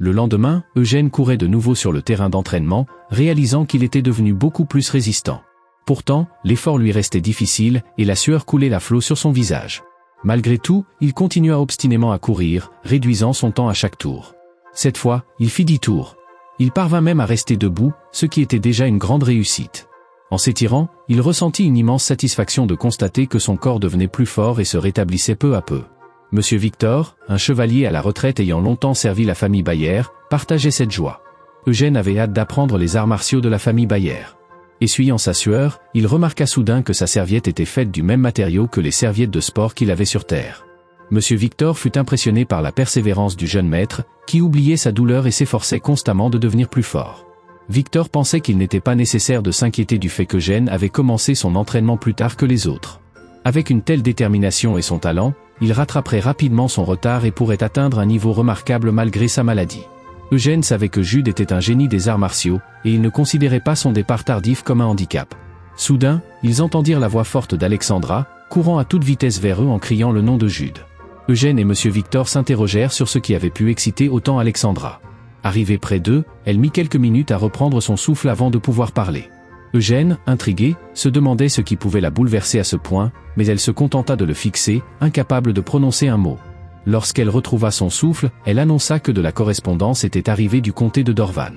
Le lendemain, Eugène courait de nouveau sur le terrain d'entraînement, réalisant qu'il était devenu beaucoup plus résistant. Pourtant, l'effort lui restait difficile et la sueur coulait à flots sur son visage. Malgré tout, il continua obstinément à courir, réduisant son temps à chaque tour. Cette fois, il fit 10 tours. Il parvint même à rester debout, ce qui était déjà une grande réussite. En s'étirant, il ressentit une immense satisfaction de constater que son corps devenait plus fort et se rétablissait peu à peu. Monsieur Victor, un chevalier à la retraite ayant longtemps servi la famille Bayer, partageait cette joie. Eugène avait hâte d'apprendre les arts martiaux de la famille Bayer. Essuyant sa sueur, il remarqua soudain que sa serviette était faite du même matériau que les serviettes de sport qu'il avait sur terre. Monsieur Victor fut impressionné par la persévérance du jeune maître, qui oubliait sa douleur et s'efforçait constamment de devenir plus fort. Victor pensait qu'il n'était pas nécessaire de s'inquiéter du fait qu'Eugène avait commencé son entraînement plus tard que les autres. Avec une telle détermination et son talent, il rattraperait rapidement son retard et pourrait atteindre un niveau remarquable malgré sa maladie. Eugène savait que Jude était un génie des arts martiaux, et il ne considérait pas son départ tardif comme un handicap. Soudain, ils entendirent la voix forte d'Alexandra, courant à toute vitesse vers eux en criant le nom de Jude. Eugène et Monsieur Victor s'interrogèrent sur ce qui avait pu exciter autant Alexandra. Arrivée près d'eux, elle mit quelques minutes à reprendre son souffle avant de pouvoir parler. Eugène, intrigué, se demandait ce qui pouvait la bouleverser à ce point, mais elle se contenta de le fixer, incapable de prononcer un mot. Lorsqu'elle retrouva son souffle, elle annonça que de la correspondance était arrivée du comté de Dorvan.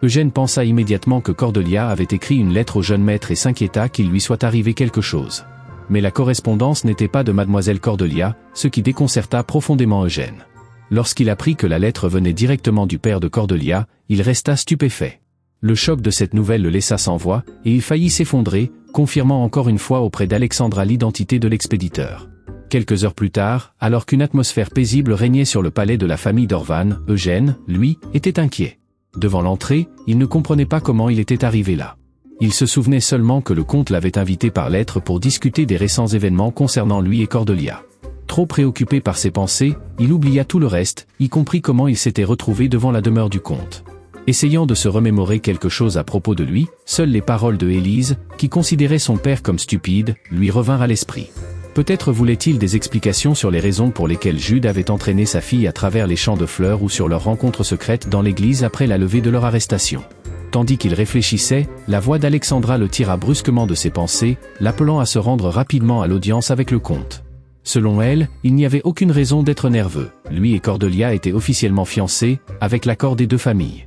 Eugène pensa immédiatement que Cordelia avait écrit une lettre au jeune maître et s'inquiéta qu'il lui soit arrivé quelque chose. Mais la correspondance n'était pas de mademoiselle Cordelia, ce qui déconcerta profondément Eugène. Lorsqu'il apprit que la lettre venait directement du père de Cordelia, il resta stupéfait. Le choc de cette nouvelle le laissa sans voix, et il faillit s'effondrer, confirmant encore une fois auprès d'Alexandra l'identité de l'expéditeur. Quelques heures plus tard, alors qu'une atmosphère paisible régnait sur le palais de la famille Dorvan, Eugène, lui, était inquiet. Devant l'entrée, il ne comprenait pas comment il était arrivé là. Il se souvenait seulement que le comte l'avait invité par lettre pour discuter des récents événements concernant lui et Cordelia. Trop préoccupé par ses pensées, il oublia tout le reste, y compris comment il s'était retrouvé devant la demeure du comte. Essayant de se remémorer quelque chose à propos de lui, seules les paroles de Élise, qui considérait son père comme stupide, lui revinrent à l'esprit. Peut-être voulait-il des explications sur les raisons pour lesquelles Jude avait entraîné sa fille à travers les champs de fleurs ou sur leur rencontre secrète dans l'église après la levée de leur arrestation. Tandis qu'il réfléchissait, la voix d'Alexandra le tira brusquement de ses pensées, l'appelant à se rendre rapidement à l'audience avec le comte. Selon elle, il n'y avait aucune raison d'être nerveux, lui et Cordelia étaient officiellement fiancés, avec l'accord des deux familles.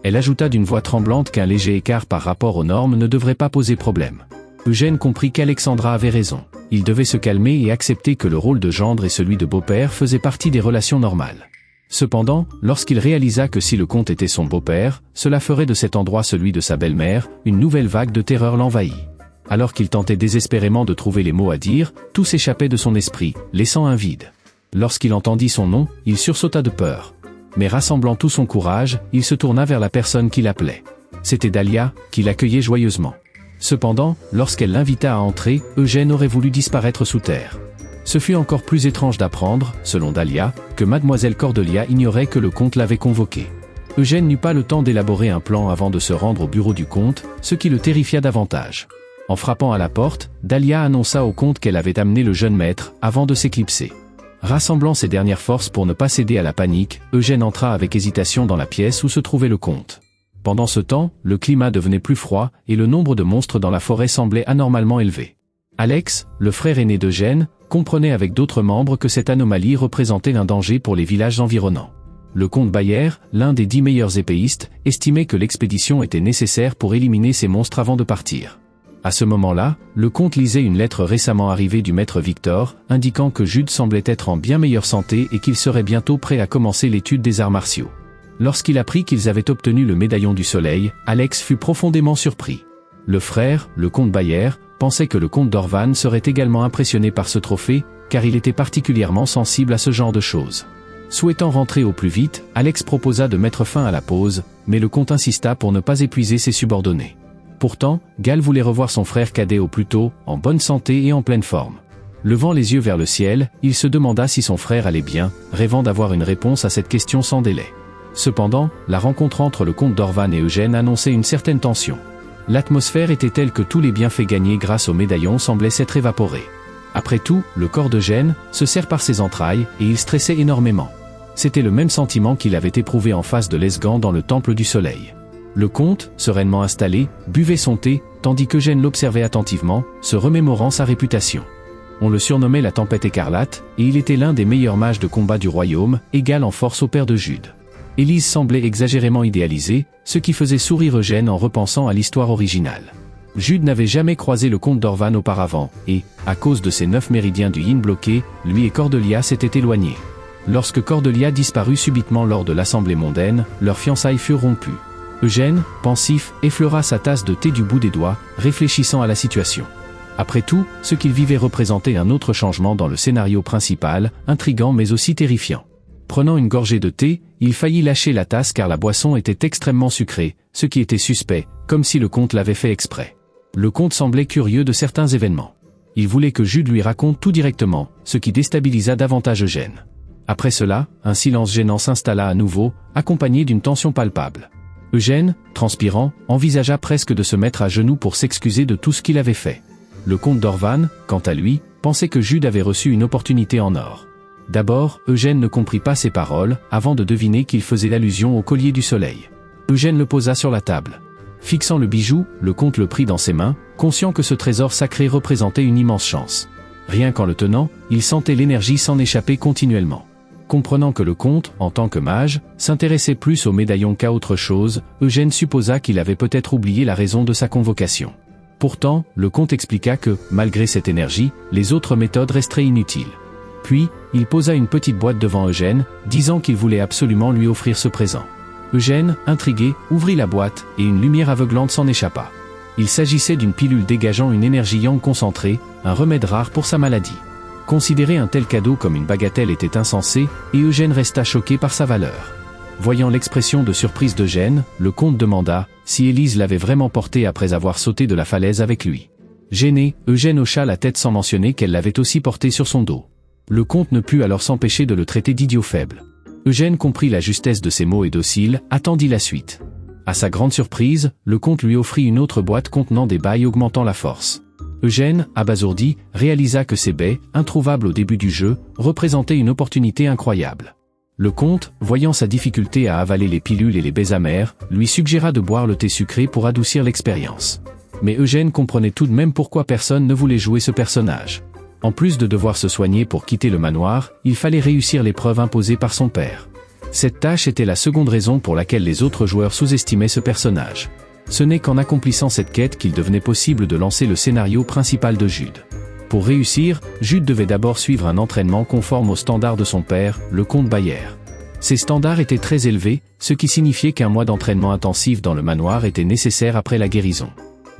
Elle ajouta d'une voix tremblante qu'un léger écart par rapport aux normes ne devrait pas poser problème. Eugène comprit qu'Alexandra avait raison. Il devait se calmer et accepter que le rôle de gendre et celui de beau-père faisaient partie des relations normales. Cependant, lorsqu'il réalisa que si le comte était son beau-père, cela ferait de cet endroit celui de sa belle-mère, une nouvelle vague de terreur l'envahit. Alors qu'il tentait désespérément de trouver les mots à dire, tout s'échappait de son esprit, laissant un vide. Lorsqu'il entendit son nom, il sursauta de peur. Mais rassemblant tout son courage, il se tourna vers la personne qui l'appelait. C'était Dahlia, qui l'accueillait joyeusement. Cependant, lorsqu'elle l'invita à entrer, Eugène aurait voulu disparaître sous terre. Ce fut encore plus étrange d'apprendre, selon Dahlia, que mademoiselle Cordelia ignorait que le comte l'avait convoqué. Eugène n'eut pas le temps d'élaborer un plan avant de se rendre au bureau du comte, ce qui le terrifia davantage. En frappant à la porte, Dahlia annonça au comte qu'elle avait amené le jeune maître, avant de s'éclipser. Rassemblant ses dernières forces pour ne pas céder à la panique, Eugène entra avec hésitation dans la pièce où se trouvait le comte. Pendant ce temps, le climat devenait plus froid, et le nombre de monstres dans la forêt semblait anormalement élevé. Alex, le frère aîné d'Eugène, comprenait avec d'autres membres que cette anomalie représentait un danger pour les villages environnants. Le comte Bayer, l'un des 10 meilleurs épéistes, estimait que l'expédition était nécessaire pour éliminer ces monstres avant de partir. À ce moment-là, le comte lisait une lettre récemment arrivée du maître Victor, indiquant que Jude semblait être en bien meilleure santé et qu'il serait bientôt prêt à commencer l'étude des arts martiaux. Lorsqu'il apprit qu'ils avaient obtenu le médaillon du soleil, Alex fut profondément surpris. Le frère, le comte Bayer, pensait que le comte Dorvan serait également impressionné par ce trophée, car il était particulièrement sensible à ce genre de choses. Souhaitant rentrer au plus vite, Alex proposa de mettre fin à la pause, mais le comte insista pour ne pas épuiser ses subordonnés. Pourtant, Gal voulait revoir son frère cadet au plus tôt, en bonne santé et en pleine forme. Levant les yeux vers le ciel, il se demanda si son frère allait bien, rêvant d'avoir une réponse à cette question sans délai. Cependant, la rencontre entre le comte Dorvan et Eugène annonçait une certaine tension. L'atmosphère était telle que tous les bienfaits gagnés grâce au médaillon semblaient s'être évaporés. Après tout, le corps d'Eugène se serre par ses entrailles, et il stressait énormément. C'était le même sentiment qu'il avait éprouvé en face de l'Esgan dans le temple du soleil. Le comte, sereinement installé, buvait son thé, tandis qu'Eugène l'observait attentivement, se remémorant sa réputation. On le surnommait la Tempête écarlate, et il était l'un des meilleurs mages de combat du royaume, égal en force au père de Jude. Élise semblait exagérément idéalisée, ce qui faisait sourire Eugène en repensant à l'histoire originale. Jude n'avait jamais croisé le comte d'Orvan auparavant, et, à cause de ses 9 méridiens du yin bloqués, lui et Cordelia s'étaient éloignés. Lorsque Cordelia disparut subitement lors de l'assemblée mondaine, leurs fiançailles furent rompues. Eugène, pensif, effleura sa tasse de thé du bout des doigts, réfléchissant à la situation. Après tout, ce qu'il vivait représentait un autre changement dans le scénario principal, intriguant mais aussi terrifiant. Prenant une gorgée de thé, il faillit lâcher la tasse car la boisson était extrêmement sucrée, ce qui était suspect, comme si le comte l'avait fait exprès. Le comte semblait curieux de certains événements. Il voulait que Jude lui raconte tout directement, ce qui déstabilisa davantage Eugène. Après cela, un silence gênant s'installa à nouveau, accompagné d'une tension palpable. Eugène, transpirant, envisagea presque de se mettre à genoux pour s'excuser de tout ce qu'il avait fait. Le comte d'Orvan, quant à lui, pensait que Jude avait reçu une opportunité en or. D'abord, Eugène ne comprit pas ses paroles, avant de deviner qu'il faisait allusion au collier du soleil. Eugène le posa sur la table. Fixant le bijou, le comte le prit dans ses mains, conscient que ce trésor sacré représentait une immense chance. Rien qu'en le tenant, il sentait l'énergie s'en échapper continuellement. Comprenant que le comte, en tant que mage, s'intéressait plus au médaillon qu'à autre chose, Eugène supposa qu'il avait peut-être oublié la raison de sa convocation. Pourtant, le comte expliqua que, malgré cette énergie, les autres méthodes resteraient inutiles. Puis, il posa une petite boîte devant Eugène, disant qu'il voulait absolument lui offrir ce présent. Eugène, intrigué, ouvrit la boîte, et une lumière aveuglante s'en échappa. Il s'agissait d'une pilule dégageant une énergie yang concentrée, un remède rare pour sa maladie. Considérer un tel cadeau comme une bagatelle était insensé, et Eugène resta choqué par sa valeur. Voyant l'expression de surprise d'Eugène, le comte demanda si Élise l'avait vraiment porté après avoir sauté de la falaise avec lui. Gêné, Eugène hocha la tête sans mentionner qu'elle l'avait aussi porté sur son dos. Le comte ne put alors s'empêcher de le traiter d'idiot faible. Eugène comprit la justesse de ses mots et docile, attendit la suite. À sa grande surprise, le comte lui offrit une autre boîte contenant des bails augmentant la force. Eugène, abasourdi, réalisa que ces baies, introuvables au début du jeu, représentaient une opportunité incroyable. Le comte, voyant sa difficulté à avaler les pilules et les baies amères, lui suggéra de boire le thé sucré pour adoucir l'expérience. Mais Eugène comprenait tout de même pourquoi personne ne voulait jouer ce personnage. En plus de devoir se soigner pour quitter le manoir, il fallait réussir l'épreuve imposée par son père. Cette tâche était la seconde raison pour laquelle les autres joueurs sous-estimaient ce personnage. Ce n'est qu'en accomplissant cette quête qu'il devenait possible de lancer le scénario principal de Jude. Pour réussir, Jude devait d'abord suivre un entraînement conforme aux standards de son père, le comte Bayer. Ces standards étaient très élevés, ce qui signifiait qu'un mois d'entraînement intensif dans le manoir était nécessaire après la guérison.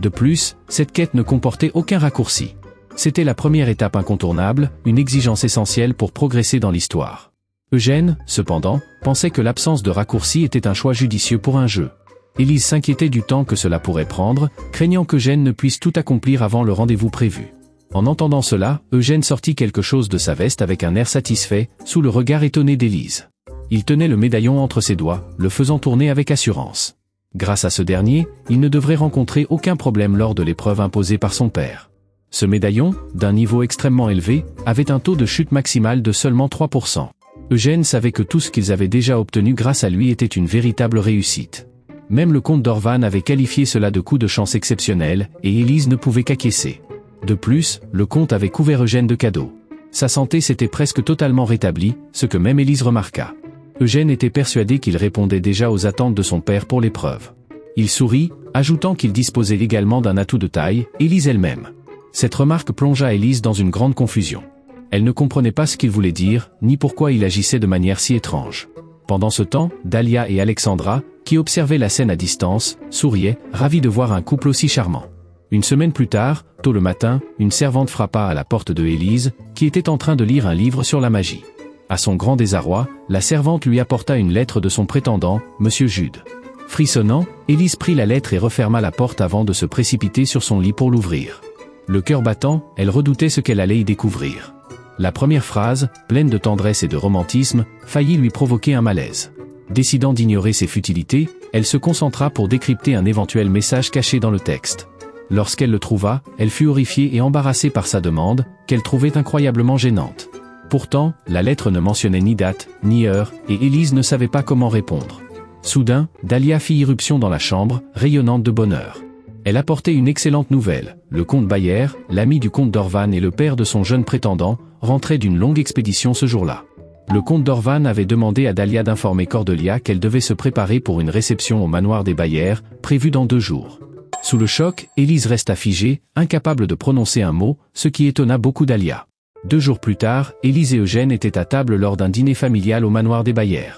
De plus, cette quête ne comportait aucun raccourci. C'était la première étape incontournable, une exigence essentielle pour progresser dans l'histoire. Eugène, cependant, pensait que l'absence de raccourci était un choix judicieux pour un jeu. Élise s'inquiétait du temps que cela pourrait prendre, craignant qu'Eugène ne puisse tout accomplir avant le rendez-vous prévu. En entendant cela, Eugène sortit quelque chose de sa veste avec un air satisfait, sous le regard étonné d'Élise. Il tenait le médaillon entre ses doigts, le faisant tourner avec assurance. Grâce à ce dernier, il ne devrait rencontrer aucun problème lors de l'épreuve imposée par son père. Ce médaillon, d'un niveau extrêmement élevé, avait un taux de chute maximale de seulement 3%. Eugène savait que tout ce qu'ils avaient déjà obtenu grâce à lui était une véritable réussite. Même le comte d'Orvan avait qualifié cela de coup de chance exceptionnel, et Élise ne pouvait qu'acquiescer. De plus, le comte avait couvert Eugène de cadeaux. Sa santé s'était presque totalement rétablie, ce que même Élise remarqua. Eugène était persuadé qu'il répondait déjà aux attentes de son père pour l'épreuve. Il sourit, ajoutant qu'il disposait également d'un atout de taille, Élise elle-même. Cette remarque plongea Élise dans une grande confusion. Elle ne comprenait pas ce qu'il voulait dire, ni pourquoi il agissait de manière si étrange. Pendant ce temps, Dahlia et Alexandra, qui observaient la scène à distance, souriaient, ravis de voir un couple aussi charmant. Une semaine plus tard, tôt le matin, une servante frappa à la porte de Élise, qui était en train de lire un livre sur la magie. À son grand désarroi, la servante lui apporta une lettre de son prétendant, Monsieur Jude. Frissonnant, Élise prit la lettre et referma la porte avant de se précipiter sur son lit pour l'ouvrir. Le cœur battant, elle redoutait ce qu'elle allait y découvrir. La première phrase, pleine de tendresse et de romantisme, faillit lui provoquer un malaise. Décidant d'ignorer ces futilités, elle se concentra pour décrypter un éventuel message caché dans le texte. Lorsqu'elle le trouva, elle fut horrifiée et embarrassée par sa demande, qu'elle trouvait incroyablement gênante. Pourtant, la lettre ne mentionnait ni date, ni heure, et Élise ne savait pas comment répondre. Soudain, Dahlia fit irruption dans la chambre, rayonnante de bonheur. Elle apportait une excellente nouvelle. Le comte Bayer, l'ami du comte d'Orvan et le père de son jeune prétendant, rentraient d'une longue expédition ce jour-là. Le comte d'Orvan avait demandé à Dahlia d'informer Cordelia qu'elle devait se préparer pour une réception au manoir des Bayer, prévue dans 2 jours. Sous le choc, Élise resta figée, incapable de prononcer un mot, ce qui étonna beaucoup Dahlia. 2 jours plus tard, Élise et Eugène étaient à table lors d'un dîner familial au manoir des Bayer.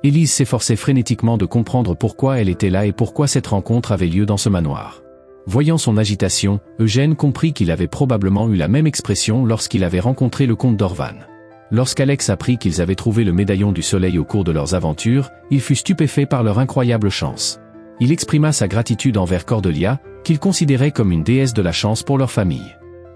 Élise s'efforçait frénétiquement de comprendre pourquoi elle était là et pourquoi cette rencontre avait lieu dans ce manoir. Voyant son agitation, Eugène comprit qu'il avait probablement eu la même expression lorsqu'il avait rencontré le comte d'Orvan. Lorsqu'Alex apprit qu'ils avaient trouvé le médaillon du soleil au cours de leurs aventures, il fut stupéfait par leur incroyable chance. Il exprima sa gratitude envers Cordelia, qu'il considérait comme une déesse de la chance pour leur famille.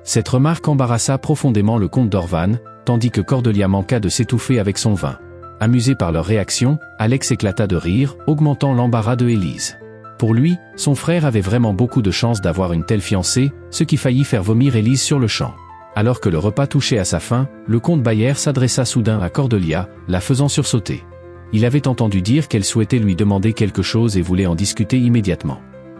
Cette remarque embarrassa profondément le comte d'Orvan, tandis que Cordelia manqua de s'étouffer avec son vin. Amusé par leur réaction, Alex éclata de rire, augmentant l'embarras de Élise. Pour lui, son frère avait vraiment beaucoup de chance d'avoir une telle fiancée, ce qui faillit faire vomir Élise sur le champ. Alors que le repas touchait à sa fin, le comte Bayer s'adressa soudain à Cordelia, la faisant sursauter. Il avait entendu dire qu'elle souhaitait lui demander quelque chose et voulait en discuter immédiatement.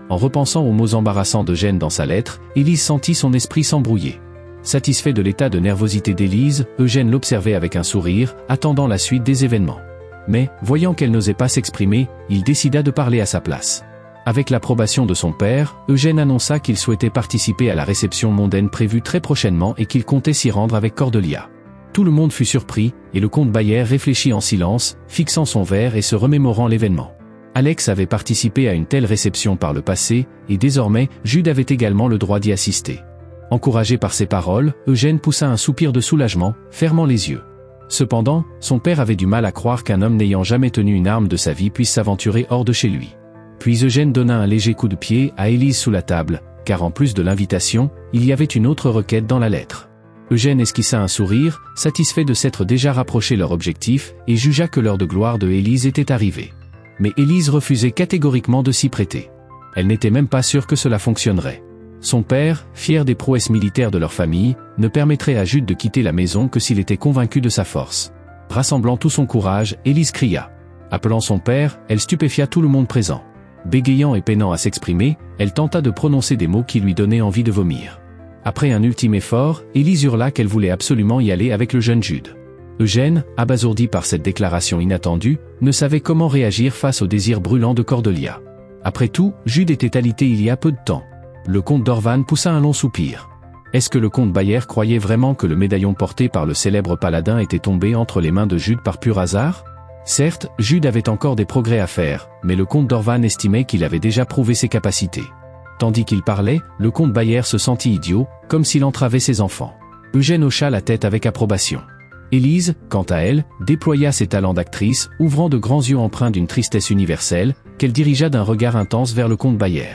En repensant aux mots embarrassants d'Eugène dans sa lettre, Élise sentit son esprit s'embrouiller. Satisfait de l'état de nervosité d'Élise, Eugène l'observait avec un sourire, attendant la suite des événements. Mais, voyant qu'elle n'osait pas s'exprimer, il décida de parler à sa place. Avec l'approbation de son père, Eugène annonça qu'il souhaitait participer à la réception mondaine prévue très prochainement et qu'il comptait s'y rendre avec Cordelia. Tout le monde fut surpris, et le comte Bayer réfléchit en silence, fixant son verre et se remémorant l'événement. Alex avait participé à une telle réception par le passé, et désormais, Jude avait également le droit d'y assister. Encouragé par ces paroles, Eugène poussa un soupir de soulagement, fermant les yeux. Cependant, son père avait du mal à croire qu'un homme n'ayant jamais tenu une arme de sa vie puisse s'aventurer hors de chez lui. Puis Eugène donna un léger coup de pied à Élise sous la table, car en plus de l'invitation, il y avait une autre requête dans la lettre. Eugène esquissa un sourire, satisfait de s'être déjà rapproché leur objectif, et jugea que l'heure de gloire de Élise était arrivée. Mais Élise refusait catégoriquement de s'y prêter. Elle n'était même pas sûre que cela fonctionnerait. Son père, fier des prouesses militaires de leur famille, ne permettrait à Jude de quitter la maison que s'il était convaincu de sa force. Rassemblant tout son courage, Élise cria. Appelant son père, elle stupéfia tout le monde présent. Bégayant et peinant à s'exprimer, elle tenta de prononcer des mots qui lui donnaient envie de vomir. Après un ultime effort, Élise hurla qu'elle voulait absolument y aller avec le jeune Jude. Eugène, abasourdi par cette déclaration inattendue, ne savait comment réagir face au désir brûlant de Cordelia. Après tout, Jude était alité il y a peu de temps. Le comte d'Orvan poussa un long soupir. Est-ce que le comte Bayer croyait vraiment que le médaillon porté par le célèbre paladin était tombé entre les mains de Jude par pur hasard ? Certes, Jude avait encore des progrès à faire, mais le comte d'Orvan estimait qu'il avait déjà prouvé ses capacités. Tandis qu'il parlait, le comte Bayer se sentit idiot, comme s'il entravait ses enfants. Eugène hocha la tête avec approbation. Élise, quant à elle, déploya ses talents d'actrice, ouvrant de grands yeux empreints d'une tristesse universelle, qu'elle dirigea d'un regard intense vers le comte Bayer.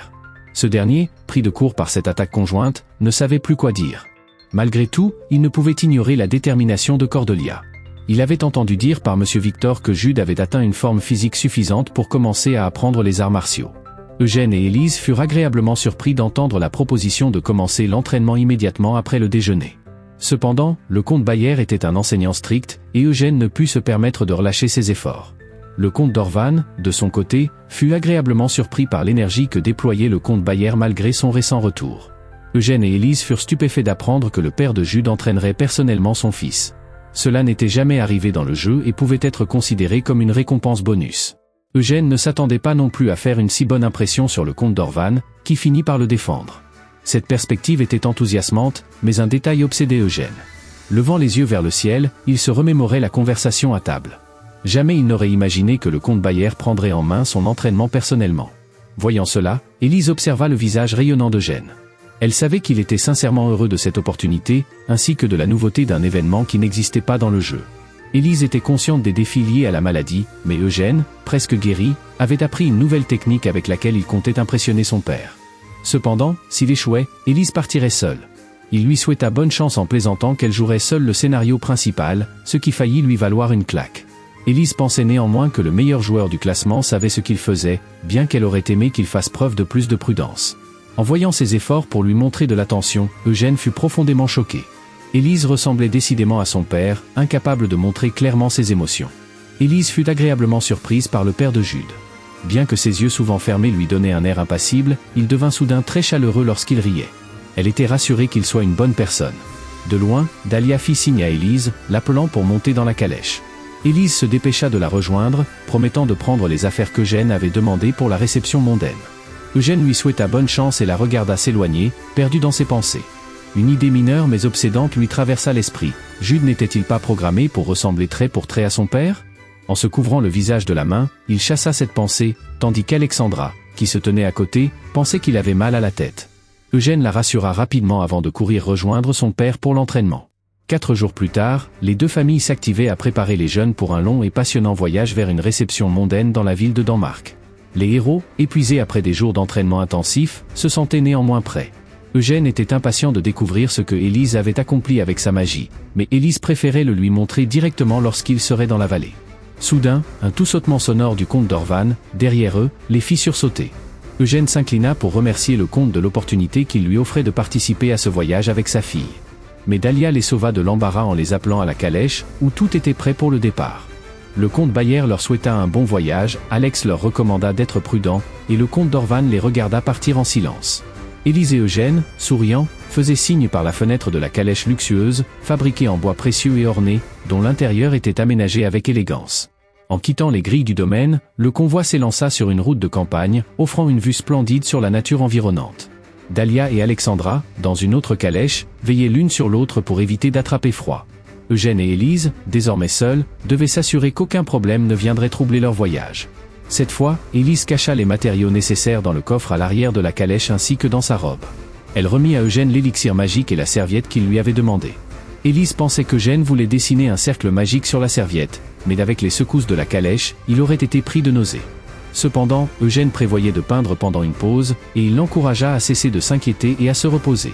Ce dernier, pris de court par cette attaque conjointe, ne savait plus quoi dire. Malgré tout, il ne pouvait ignorer la détermination de Cordelia. Il avait entendu dire par M. Victor que Jude avait atteint une forme physique suffisante pour commencer à apprendre les arts martiaux. Eugène et Élise furent agréablement surpris d'entendre la proposition de commencer l'entraînement immédiatement après le déjeuner. Cependant, le comte Bayer était un enseignant strict, et Eugène ne put se permettre de relâcher ses efforts. Le comte d'Orvan, de son côté, fut agréablement surpris par l'énergie que déployait le comte Bayer malgré son récent retour. Eugène et Élise furent stupéfaits d'apprendre que le père de Jude entraînerait personnellement son fils. Cela n'était jamais arrivé dans le jeu et pouvait être considéré comme une récompense bonus. Eugène ne s'attendait pas non plus à faire une si bonne impression sur le comte d'Orvan, qui finit par le défendre. Cette perspective était enthousiasmante, mais un détail obsédait Eugène. Levant les yeux vers le ciel, il se remémorait la conversation à table. Jamais il n'aurait imaginé que le comte Bayer prendrait en main son entraînement personnellement. Voyant cela, Élise observa le visage rayonnant d'Eugène. Elle savait qu'il était sincèrement heureux de cette opportunité, ainsi que de la nouveauté d'un événement qui n'existait pas dans le jeu. Élise était consciente des défis liés à la maladie, mais Eugène, presque guéri, avait appris une nouvelle technique avec laquelle il comptait impressionner son père. Cependant, s'il échouait, Élise partirait seule. Il lui souhaita bonne chance en plaisantant qu'elle jouerait seule le scénario principal, ce qui faillit lui valoir une claque. Élise pensait néanmoins que le meilleur joueur du classement savait ce qu'il faisait, bien qu'elle aurait aimé qu'il fasse preuve de plus de prudence. En voyant ses efforts pour lui montrer de l'attention, Eugène fut profondément choqué. Élise ressemblait décidément à son père, incapable de montrer clairement ses émotions. Élise fut agréablement surprise par le père de Jude. Bien que ses yeux souvent fermés lui donnaient un air impassible, il devint soudain très chaleureux lorsqu'il riait. Elle était rassurée qu'il soit une bonne personne. De loin, Dahlia fit signe à Élise, l'appelant pour monter dans la calèche. Élise se dépêcha de la rejoindre, promettant de prendre les affaires qu'Eugène avait demandées pour la réception mondaine. Eugène lui souhaita bonne chance et la regarda s'éloigner, perdu dans ses pensées. Une idée mineure mais obsédante lui traversa l'esprit. Jude n'était-il pas programmé pour ressembler trait pour trait à son père? En se couvrant le visage de la main, il chassa cette pensée, tandis qu'Alexandra, qui se tenait à côté, pensait qu'il avait mal à la tête. Eugène la rassura rapidement avant de courir rejoindre son père pour l'entraînement. 4 jours plus tard, les deux familles s'activaient à préparer les jeunes pour un long et passionnant voyage vers une réception mondaine dans la ville de Danemark. Les héros, épuisés après des jours d'entraînement intensif, se sentaient néanmoins prêts. Eugène était impatient de découvrir ce que Élise avait accompli avec sa magie, mais Élise préférait le lui montrer directement lorsqu'il serait dans la vallée. Soudain, un tout-sautement sonore du comte d'Orvan, derrière eux, les fit sursauter. Eugène s'inclina pour remercier le comte de l'opportunité qu'il lui offrait de participer à ce voyage avec sa fille. Mais Dahlia les sauva de l'embarras en les appelant à la calèche, où tout était prêt pour le départ. Le comte Bayer leur souhaita un bon voyage, Alex leur recommanda d'être prudents, et le comte d'Orvan les regarda partir en silence. Élise et Eugène, souriant, faisaient signe par la fenêtre de la calèche luxueuse, fabriquée en bois précieux et ornée, dont l'intérieur était aménagé avec élégance. En quittant les grilles du domaine, le convoi s'élança sur une route de campagne, offrant une vue splendide sur la nature environnante. Dahlia et Alexandra, dans une autre calèche, veillaient l'une sur l'autre pour éviter d'attraper froid. Eugène et Élise, désormais seuls, devaient s'assurer qu'aucun problème ne viendrait troubler leur voyage. Cette fois, Élise cacha les matériaux nécessaires dans le coffre à l'arrière de la calèche ainsi que dans sa robe. Elle remit à Eugène l'élixir magique et la serviette qu'il lui avait demandé. Élise pensait qu'Eugène voulait dessiner un cercle magique sur la serviette, mais avec les secousses de la calèche, il aurait été pris de nausée. Cependant, Eugène prévoyait de peindre pendant une pause, et il l'encouragea à cesser de s'inquiéter et à se reposer.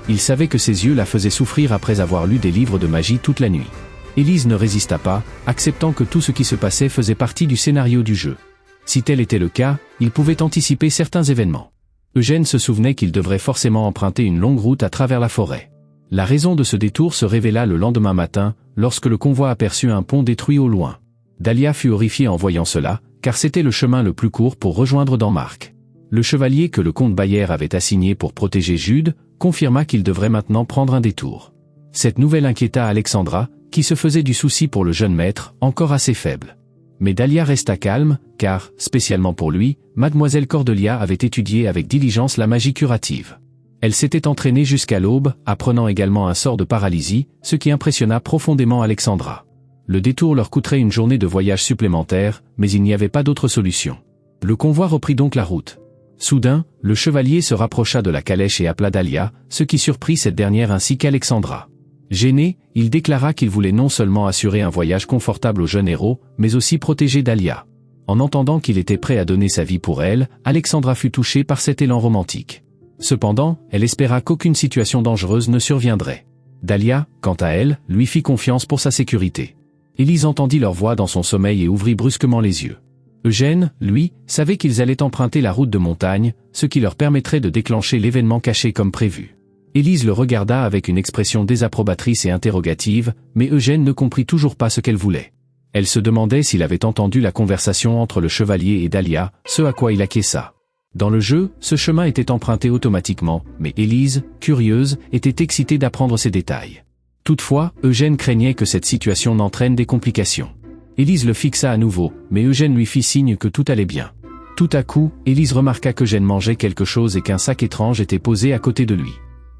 Il savait que ses yeux la faisaient souffrir après avoir lu des livres de magie toute la nuit. Élise ne résista pas, acceptant que tout ce qui se passait faisait partie du scénario du jeu. Si tel était le cas, il pouvait anticiper certains événements. Eugène se souvenait qu'il devrait forcément emprunter une longue route à travers la forêt. La raison de ce détour se révéla le lendemain matin, lorsque le convoi aperçut un pont détruit au loin. Dahlia fut horrifiée en voyant cela, car c'était le chemin le plus court pour rejoindre Danemark. Le chevalier que le comte Bayer avait assigné pour protéger Jude, confirma qu'il devrait maintenant prendre un détour. Cette nouvelle inquiéta Alexandra, qui se faisait du souci pour le jeune maître, encore assez faible. Mais Dahlia resta calme, car, spécialement pour lui, mademoiselle Cordelia avait étudié avec diligence la magie curative. Elle s'était entraînée jusqu'à l'aube, apprenant également un sort de paralysie, ce qui impressionna profondément Alexandra. Le détour leur coûterait une journée de voyage supplémentaire, mais il n'y avait pas d'autre solution. Le convoi reprit donc la route. Soudain, le chevalier se rapprocha de la calèche et appela Dahlia, ce qui surprit cette dernière ainsi qu'Alexandra. Gêné, il déclara qu'il voulait non seulement assurer un voyage confortable au jeune héros, mais aussi protéger Dahlia. En entendant qu'il était prêt à donner sa vie pour elle, Alexandra fut touchée par cet élan romantique. Cependant, elle espéra qu'aucune situation dangereuse ne surviendrait. Dahlia, quant à elle, lui fit confiance pour sa sécurité. Élise entendit leur voix dans son sommeil et ouvrit brusquement les yeux. Eugène, lui, savait qu'ils allaient emprunter la route de montagne, ce qui leur permettrait de déclencher l'événement caché comme prévu. Élise le regarda avec une expression désapprobatrice et interrogative, mais Eugène ne comprit toujours pas ce qu'elle voulait. Elle se demandait s'il avait entendu la conversation entre le chevalier et Dahlia, ce à quoi il acquiesça. Dans le jeu, ce chemin était emprunté automatiquement, mais Élise, curieuse, était excitée d'apprendre ces détails. Toutefois, Eugène craignait que cette situation n'entraîne des complications. Élise le fixa à nouveau, mais Eugène lui fit signe que tout allait bien. Tout à coup, Élise remarqua qu'Eugène mangeait quelque chose et qu'un sac étrange était posé à côté de lui.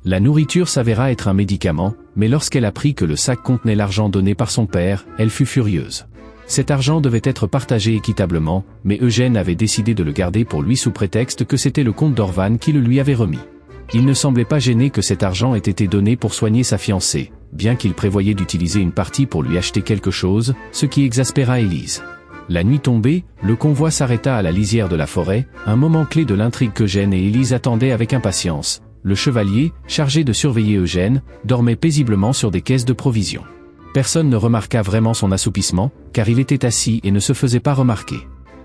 La nourriture s'avéra être un médicament, mais lorsqu'elle apprit que le sac contenait l'argent donné par son père, elle fut furieuse. Cet argent devait être partagé équitablement, mais Eugène avait décidé de le garder pour lui sous prétexte que c'était le comte d'Orvan qui le lui avait remis. Il ne semblait pas gêné que cet argent ait été donné pour soigner sa fiancée, bien qu'il prévoyait d'utiliser une partie pour lui acheter quelque chose, ce qui exaspéra Élise. La nuit tombée, le convoi s'arrêta à la lisière de la forêt, un moment clé de l'intrigue qu'Eugène et Élise attendaient avec impatience. Le chevalier, chargé de surveiller Eugène, dormait paisiblement sur des caisses de provisions. Personne ne remarqua vraiment son assoupissement, car il était assis et ne se faisait pas remarquer.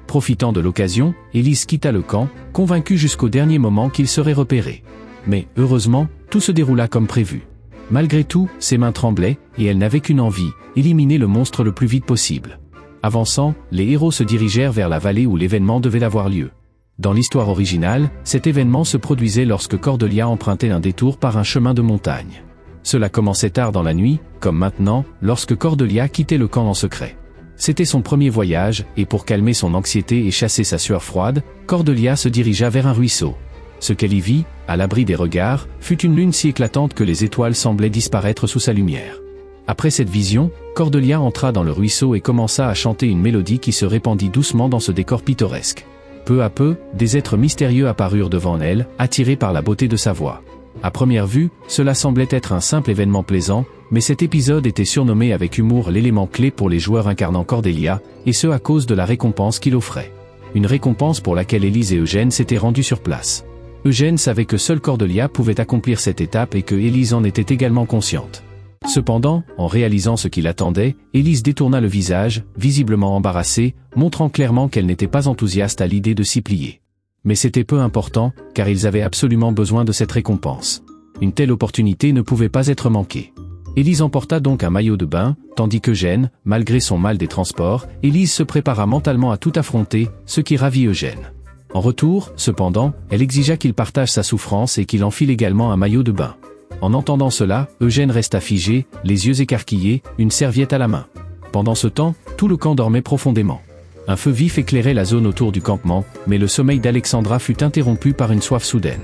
Profitant de l'occasion, Élise quitta le camp, convaincue jusqu'au dernier moment qu'il serait repéré. Mais, heureusement, tout se déroula comme prévu. Malgré tout, ses mains tremblaient, et elle n'avait qu'une envie, éliminer le monstre le plus vite possible. Avançant, les héros se dirigèrent vers la vallée où l'événement devait avoir lieu. Dans l'histoire originale, cet événement se produisait lorsque Cordelia empruntait un détour par un chemin de montagne. Cela commençait tard dans la nuit, comme maintenant, lorsque Cordelia quittait le camp en secret. C'était son premier voyage, et pour calmer son anxiété et chasser sa sueur froide, Cordelia se dirigea vers un ruisseau. Ce qu'elle y vit, à l'abri des regards, fut une lune si éclatante que les étoiles semblaient disparaître sous sa lumière. Après cette vision, Cordelia entra dans le ruisseau et commença à chanter une mélodie qui se répandit doucement dans ce décor pittoresque. Peu à peu, des êtres mystérieux apparurent devant elle, attirés par la beauté de sa voix. À première vue, cela semblait être un simple événement plaisant, mais cet épisode était surnommé avec humour l'élément clé pour les joueurs incarnant Cordelia, et ce à cause de la récompense qu'il offrait. Une récompense pour laquelle Élise et Eugène s'étaient rendus sur place. Eugène savait que seule Cordelia pouvait accomplir cette étape et que Élise en était également consciente. Cependant, en réalisant ce qui l'attendait, Élise détourna le visage, visiblement embarrassée, montrant clairement qu'elle n'était pas enthousiaste à l'idée de s'y plier. Mais c'était peu important, car ils avaient absolument besoin de cette récompense. Une telle opportunité ne pouvait pas être manquée. Élise emporta donc un maillot de bain, tandis qu'Eugène, malgré son mal des transports, Élise se prépara mentalement à tout affronter, ce qui ravit Eugène. En retour, cependant, elle exigea qu'il partage sa souffrance et qu'il enfile également un maillot de bain. En entendant cela, Eugène resta figé, les yeux écarquillés, une serviette à la main. Pendant ce temps, tout le camp dormait profondément. Un feu vif éclairait la zone autour du campement, mais le sommeil d'Alexandra fut interrompu par une soif soudaine.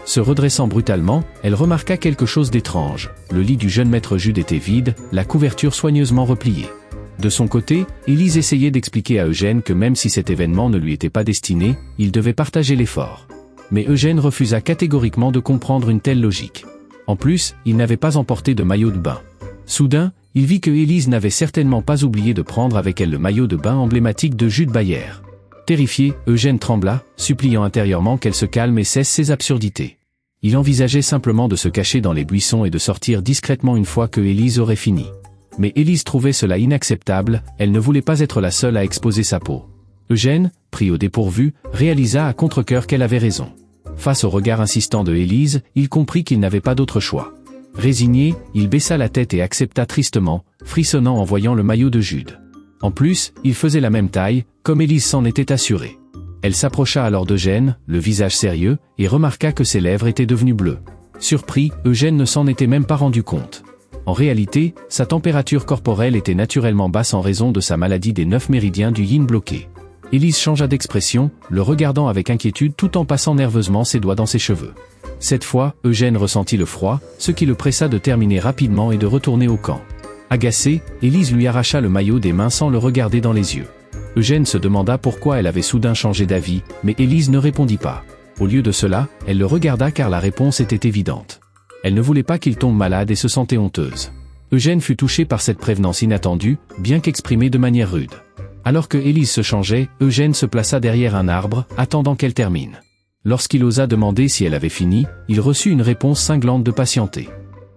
Se redressant brutalement, elle remarqua quelque chose d'étrange. Le lit du jeune maître Jude était vide, la couverture soigneusement repliée. De son côté, Élise essayait d'expliquer à Eugène que même si cet événement ne lui était pas destiné, il devait partager l'effort. Mais Eugène refusa catégoriquement de comprendre une telle logique. En plus, il n'avait pas emporté de maillot de bain. Soudain, il vit que Élise n'avait certainement pas oublié de prendre avec elle le maillot de bain emblématique de Jude Bayer. Terrifié, Eugène trembla, suppliant intérieurement qu'elle se calme et cesse ses absurdités. Il envisageait simplement de se cacher dans les buissons et de sortir discrètement une fois que Élise aurait fini. Mais Élise trouvait cela inacceptable, elle ne voulait pas être la seule à exposer sa peau. Eugène, pris au dépourvu, réalisa à contre-cœur qu'elle avait raison. Face au regard insistant de Élise, il comprit qu'il n'avait pas d'autre choix. Résigné, il baissa la tête et accepta tristement, frissonnant en voyant le maillot de Jude. En plus, il faisait la même taille, comme Élise s'en était assurée. Elle s'approcha alors d'Eugène, le visage sérieux, et remarqua que ses lèvres étaient devenues bleues. Surpris, Eugène ne s'en était même pas rendu compte. En réalité, sa température corporelle était naturellement basse en raison de sa maladie des 9 méridiens du yin bloqué. Élise changea d'expression, le regardant avec inquiétude tout en passant nerveusement ses doigts dans ses cheveux. Cette fois, Eugène ressentit le froid, ce qui le pressa de terminer rapidement et de retourner au camp. Agacée, Élise lui arracha le maillot des mains sans le regarder dans les yeux. Eugène se demanda pourquoi elle avait soudain changé d'avis, mais Élise ne répondit pas. Au lieu de cela, elle le regarda car la réponse était évidente. Elle ne voulait pas qu'il tombe malade et se sentait honteuse. Eugène fut touché par cette prévenance inattendue, bien qu'exprimée de manière rude. Alors que Élise se changeait, Eugène se plaça derrière un arbre, attendant qu'elle termine. Lorsqu'il osa demander si elle avait fini, il reçut une réponse cinglante de patienter.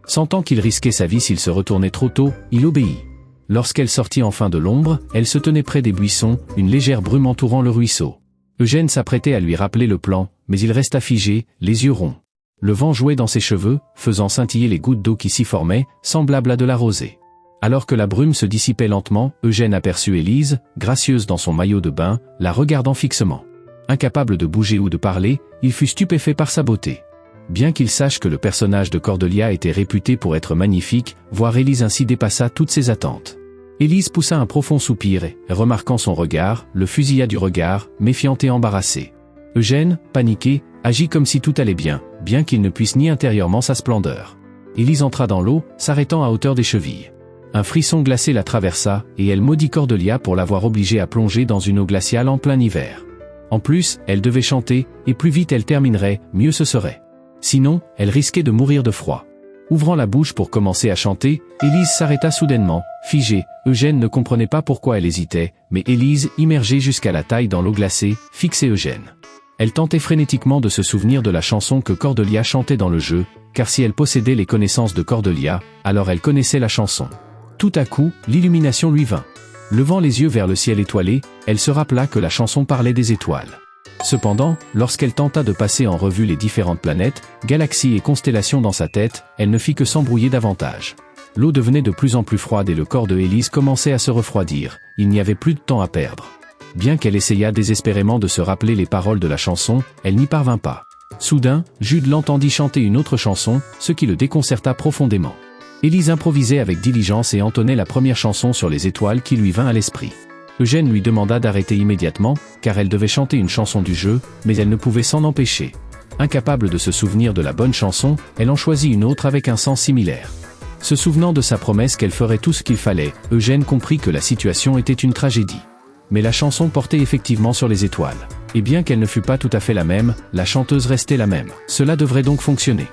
Sentant qu'il risquait sa vie s'il se retournait trop tôt, il obéit. Lorsqu'elle sortit enfin de l'ombre, elle se tenait près des buissons, une légère brume entourant le ruisseau. Eugène s'apprêtait à lui rappeler le plan, mais il resta figé, les yeux ronds. Le vent jouait dans ses cheveux, faisant scintiller les gouttes d'eau qui s'y formaient, semblables à de la rosée. Alors que la brume se dissipait lentement, Eugène aperçut Élise, gracieuse dans son maillot de bain, la regardant fixement. Incapable de bouger ou de parler, il fut stupéfait par sa beauté. Bien qu'il sache que le personnage de Cordelia était réputé pour être magnifique, voir Élise ainsi dépassa toutes ses attentes. Élise poussa un profond soupir et, remarquant son regard, le fusilla du regard, méfiante et embarrassée. Eugène, paniqué, agit comme si tout allait bien qu'il ne puisse nier intérieurement sa splendeur. Élise entra dans l'eau, s'arrêtant à hauteur des chevilles. Un frisson glacé la traversa, et elle maudit Cordelia pour l'avoir obligée à plonger dans une eau glaciale en plein hiver. En plus, elle devait chanter, et plus vite elle terminerait, mieux ce serait. Sinon, elle risquait de mourir de froid. Ouvrant la bouche pour commencer à chanter, Élise s'arrêta soudainement, figée. Eugène ne comprenait pas pourquoi elle hésitait, mais Élise, immergée jusqu'à la taille dans l'eau glacée, fixait Eugène. Elle tentait frénétiquement de se souvenir de la chanson que Cordelia chantait dans le jeu, car si elle possédait les connaissances de Cordelia, alors elle connaissait la chanson. Tout à coup, l'illumination lui vint. Levant les yeux vers le ciel étoilé, elle se rappela que la chanson parlait des étoiles. Cependant, lorsqu'elle tenta de passer en revue les différentes planètes, galaxies et constellations dans sa tête, elle ne fit que s'embrouiller davantage. L'eau devenait de plus en plus froide et le corps de Élise commençait à se refroidir, il n'y avait plus de temps à perdre. Bien qu'elle essaya désespérément de se rappeler les paroles de la chanson, elle n'y parvint pas. Soudain, Jude l'entendit chanter une autre chanson, ce qui le déconcerta profondément. Élise improvisait avec diligence et entonnait la première chanson sur les étoiles qui lui vint à l'esprit. Eugène lui demanda d'arrêter immédiatement, car elle devait chanter une chanson du jeu, mais elle ne pouvait s'en empêcher. Incapable de se souvenir de la bonne chanson, elle en choisit une autre avec un sens similaire. Se souvenant de sa promesse qu'elle ferait tout ce qu'il fallait, Eugène comprit que la situation était une tragédie. Mais la chanson portait effectivement sur les étoiles. Et bien qu'elle ne fût pas tout à fait la même, la chanteuse restait la même. Cela devrait donc fonctionner.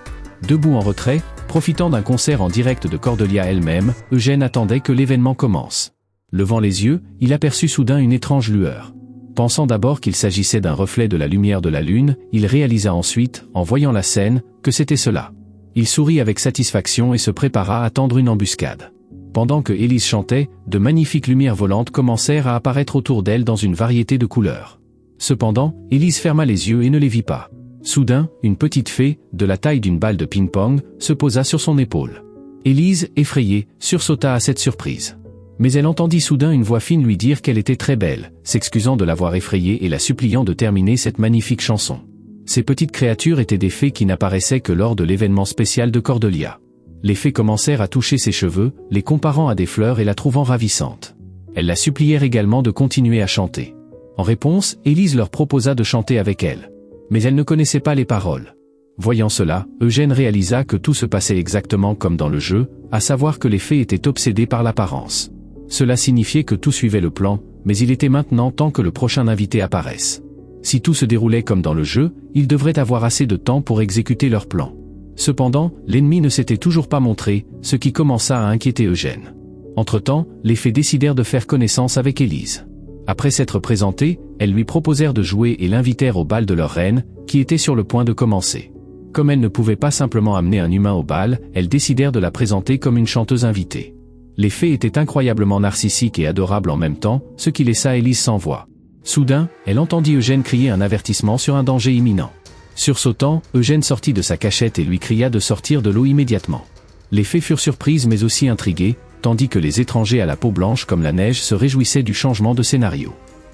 Debout en retrait, profitant d'un concert en direct de Cordelia elle-même, Eugène attendait que l'événement commence. Levant les yeux, il aperçut soudain une étrange lueur. Pensant d'abord qu'il s'agissait d'un reflet de la lumière de la lune, il réalisa ensuite, en voyant la scène, que c'était cela. Il sourit avec satisfaction et se prépara à tendre une embuscade. Pendant que Élise chantait, de magnifiques lumières volantes commencèrent à apparaître autour d'elle dans une variété de couleurs. Cependant, Élise ferma les yeux et ne les vit pas. Soudain, une petite fée, de la taille d'une balle de ping-pong, se posa sur son épaule. Élise, effrayée, sursauta à cette surprise. Mais elle entendit soudain une voix fine lui dire qu'elle était très belle, s'excusant de l'avoir effrayée et la suppliant de terminer cette magnifique chanson. Ces petites créatures étaient des fées qui n'apparaissaient que lors de l'événement spécial de Cordelia. Les fées commencèrent à toucher ses cheveux, les comparant à des fleurs et la trouvant ravissante. Elles la supplièrent également de continuer à chanter. En réponse, Élise leur proposa de chanter avec elle. Mais elle ne connaissait pas les paroles. Voyant cela, Eugène réalisa que tout se passait exactement comme dans le jeu, à savoir que les fées étaient obsédées par l'apparence. Cela signifiait que tout suivait le plan, mais il était maintenant temps que le prochain invité apparaisse. Si tout se déroulait comme dans le jeu, ils devraient avoir assez de temps pour exécuter leur plan. Cependant, l'ennemi ne s'était toujours pas montré, ce qui commença à inquiéter Eugène. Entre-temps, les fées décidèrent de faire connaissance avec Élise. Après s'être présentées, elles lui proposèrent de jouer et l'invitèrent au bal de leur reine, qui était sur le point de commencer. Comme elles ne pouvaient pas simplement amener un humain au bal, elles décidèrent de la présenter comme une chanteuse invitée. Les fées étaient incroyablement narcissiques et adorables en même temps, ce qui laissa Élise sans voix. Soudain, elle entendit Eugène crier un avertissement sur un danger imminent. Sursautant, Eugène sortit de sa cachette et lui cria de sortir de l'eau immédiatement. Les fées furent surprises mais aussi intriguées, tandis que les étrangers à la peau blanche comme la neige se réjouissaient du changement de scénario.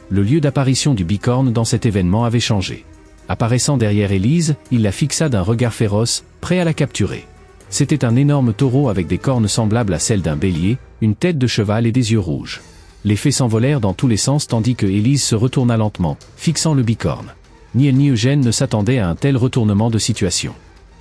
Le lieu d'apparition du bicorne dans cet événement avait changé. Apparaissant derrière Élise, il la fixa d'un regard féroce, prêt à la capturer. C'était un énorme taureau avec des cornes semblables à celles d'un bélier, une tête de cheval et des yeux rouges. Les fées s'envolèrent dans tous les sens tandis que Élise se retourna lentement, fixant le bicorne. Ni elle ni Eugène ne s'attendaient à un tel retournement de situation.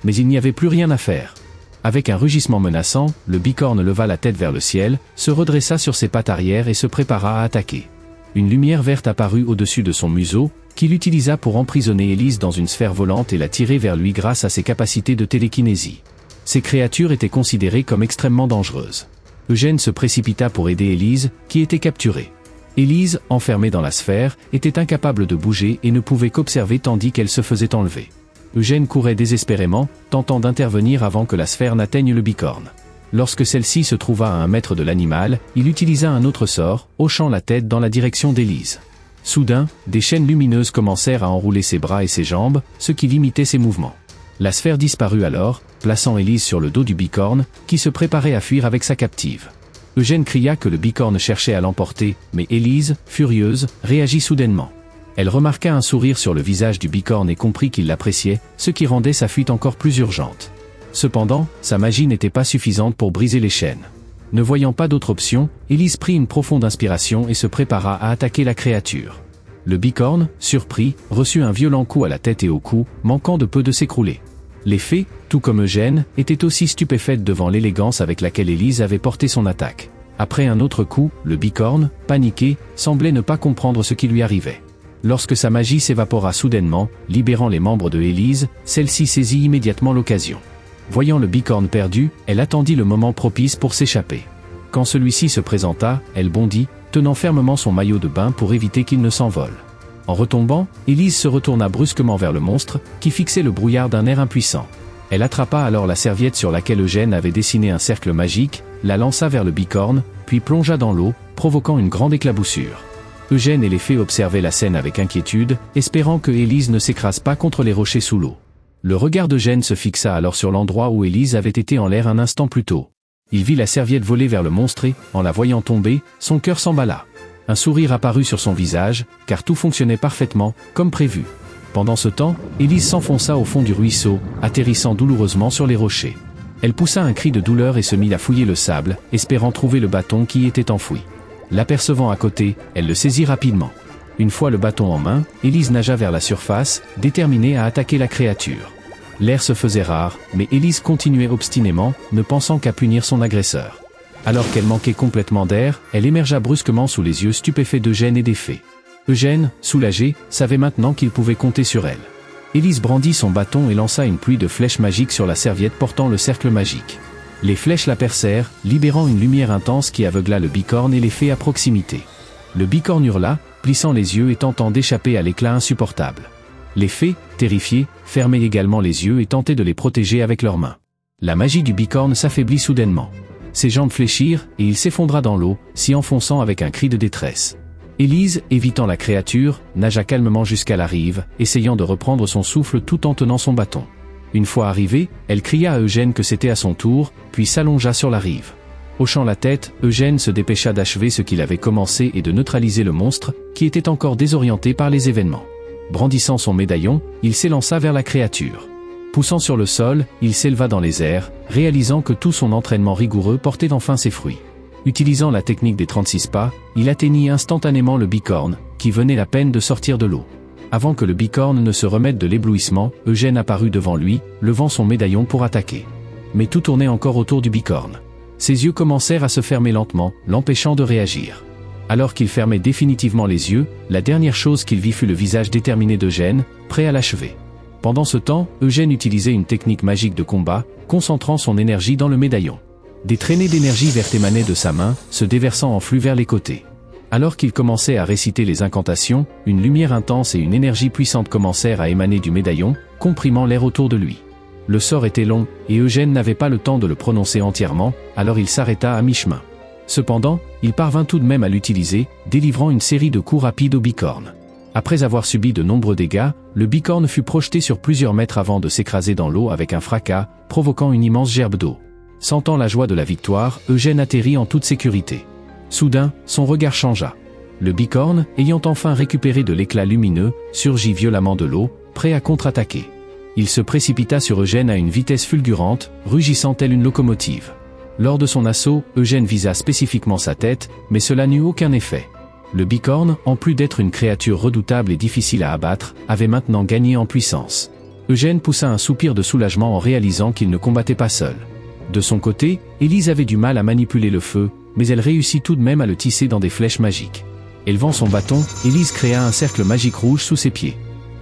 Mais il n'y avait plus rien à faire. Avec un rugissement menaçant, le bicorne leva la tête vers le ciel, se redressa sur ses pattes arrière et se prépara à attaquer. Une lumière verte apparut au-dessus de son museau, qu'il utilisa pour emprisonner Élise dans une sphère volante et la tirer vers lui grâce à ses capacités de télékinésie. Ces créatures étaient considérées comme extrêmement dangereuses. Eugène se précipita pour aider Élise, qui était capturée. Élise, enfermée dans la sphère, était incapable de bouger et ne pouvait qu'observer tandis qu'elle se faisait enlever. Eugène courait désespérément, tentant d'intervenir avant que la sphère n'atteigne le bicorne. Lorsque celle-ci se trouva à 1 mètre de l'animal, il utilisa un autre sort, hochant la tête dans la direction d'Élise. Soudain, des chaînes lumineuses commencèrent à enrouler ses bras et ses jambes, ce qui limitait ses mouvements. La sphère disparut alors, plaçant Élise sur le dos du bicorne, qui se préparait à fuir avec sa captive. Eugène cria que le bicorne cherchait à l'emporter, mais Élise, furieuse, réagit soudainement. Elle remarqua un sourire sur le visage du bicorne et comprit qu'il l'appréciait, ce qui rendait sa fuite encore plus urgente. Cependant, sa magie n'était pas suffisante pour briser les chaînes. Ne voyant pas d'autre option, Élise prit une profonde inspiration et se prépara à attaquer la créature. Le bicorne, surpris, reçut un violent coup à la tête et au cou, manquant de peu de s'écrouler. Les fées, tout comme Eugène, étaient aussi stupéfaites devant l'élégance avec laquelle Élise avait porté son attaque. Après un autre coup, le bicorne, paniqué, semblait ne pas comprendre ce qui lui arrivait. Lorsque sa magie s'évapora soudainement, libérant les membres de Élise, celle-ci saisit immédiatement l'occasion. Voyant le bicorne perdu, elle attendit le moment propice pour s'échapper. Quand celui-ci se présenta, elle bondit, tenant fermement son maillot de bain pour éviter qu'il ne s'envole. En retombant, Élise se retourna brusquement vers le monstre, qui fixait le brouillard d'un air impuissant. Elle attrapa alors la serviette sur laquelle Eugène avait dessiné un cercle magique, la lança vers le bicorne, puis plongea dans l'eau, provoquant une grande éclaboussure. Eugène et les fées observaient la scène avec inquiétude, espérant que Élise ne s'écrase pas contre les rochers sous l'eau. Le regard d'Eugène se fixa alors sur l'endroit où Élise avait été en l'air un instant plus tôt. Il vit la serviette voler vers le monstre et, en la voyant tomber, son cœur s'emballa. Un sourire apparut sur son visage, car tout fonctionnait parfaitement, comme prévu. Pendant ce temps, Élise s'enfonça au fond du ruisseau, atterrissant douloureusement sur les rochers. Elle poussa un cri de douleur et se mit à fouiller le sable, espérant trouver le bâton qui y était enfoui. L'apercevant à côté, elle le saisit rapidement. Une fois le bâton en main, Élise nagea vers la surface, déterminée à attaquer la créature. L'air se faisait rare, mais Élise continuait obstinément, ne pensant qu'à punir son agresseur. Alors qu'elle manquait complètement d'air, elle émergea brusquement sous les yeux stupéfaits d'Eugène et des fées. Eugène, soulagé, savait maintenant qu'il pouvait compter sur elle. Élise brandit son bâton et lança une pluie de flèches magiques sur la serviette portant le cercle magique. Les flèches la percèrent, libérant une lumière intense qui aveugla le bicorne et les fées à proximité. Le bicorne hurla, plissant les yeux et tentant d'échapper à l'éclat insupportable. Les fées, terrifiées, fermaient également les yeux et tentaient de les protéger avec leurs mains. La magie du bicorne s'affaiblit soudainement. Ses jambes fléchirent, et il s'effondra dans l'eau, s'y enfonçant avec un cri de détresse. Élise, évitant la créature, nagea calmement jusqu'à la rive, essayant de reprendre son souffle tout en tenant son bâton. Une fois arrivée, elle cria à Eugène que c'était à son tour, puis s'allongea sur la rive. Hochant la tête, Eugène se dépêcha d'achever ce qu'il avait commencé et de neutraliser le monstre, qui était encore désorienté par les événements. Brandissant son médaillon, il s'élança vers la créature. Poussant sur le sol, il s'éleva dans les airs, réalisant que tout son entraînement rigoureux portait enfin ses fruits. Utilisant la technique des 36 pas, il atteignit instantanément le bicorne, qui venait à peine de sortir de l'eau. Avant que le bicorne ne se remette de l'éblouissement, Eugène apparut devant lui, levant son médaillon pour attaquer. Mais tout tournait encore autour du bicorne. Ses yeux commencèrent à se fermer lentement, l'empêchant de réagir. Alors qu'il fermait définitivement les yeux, la dernière chose qu'il vit fut le visage déterminé d'Eugène, prêt à l'achever. Pendant ce temps, Eugène utilisait une technique magique de combat, concentrant son énergie dans le médaillon. Des traînées d'énergie verte émanaient de sa main, se déversant en flux vers les côtés. Alors qu'il commençait à réciter les incantations, une lumière intense et une énergie puissante commencèrent à émaner du médaillon, comprimant l'air autour de lui. Le sort était long, et Eugène n'avait pas le temps de le prononcer entièrement, alors il s'arrêta à mi-chemin. Cependant, il parvint tout de même à l'utiliser, délivrant une série de coups rapides au bicorne. Après avoir subi de nombreux dégâts, le bicorne fut projeté sur plusieurs mètres avant de s'écraser dans l'eau avec un fracas, provoquant une immense gerbe d'eau. Sentant la joie de la victoire, Eugène atterrit en toute sécurité. Soudain, son regard changea. Le bicorne, ayant enfin récupéré de l'éclat lumineux, surgit violemment de l'eau, prêt à contre-attaquer. Il se précipita sur Eugène à une vitesse fulgurante, rugissant telle une locomotive. Lors de son assaut, Eugène visa spécifiquement sa tête, mais cela n'eut aucun effet. Le bicorne, en plus d'être une créature redoutable et difficile à abattre, avait maintenant gagné en puissance. Eugène poussa un soupir de soulagement en réalisant qu'il ne combattait pas seul. De son côté, Élise avait du mal à manipuler le feu, mais elle réussit tout de même à le tisser dans des flèches magiques. Élevant son bâton, Élise créa un cercle magique rouge sous ses pieds.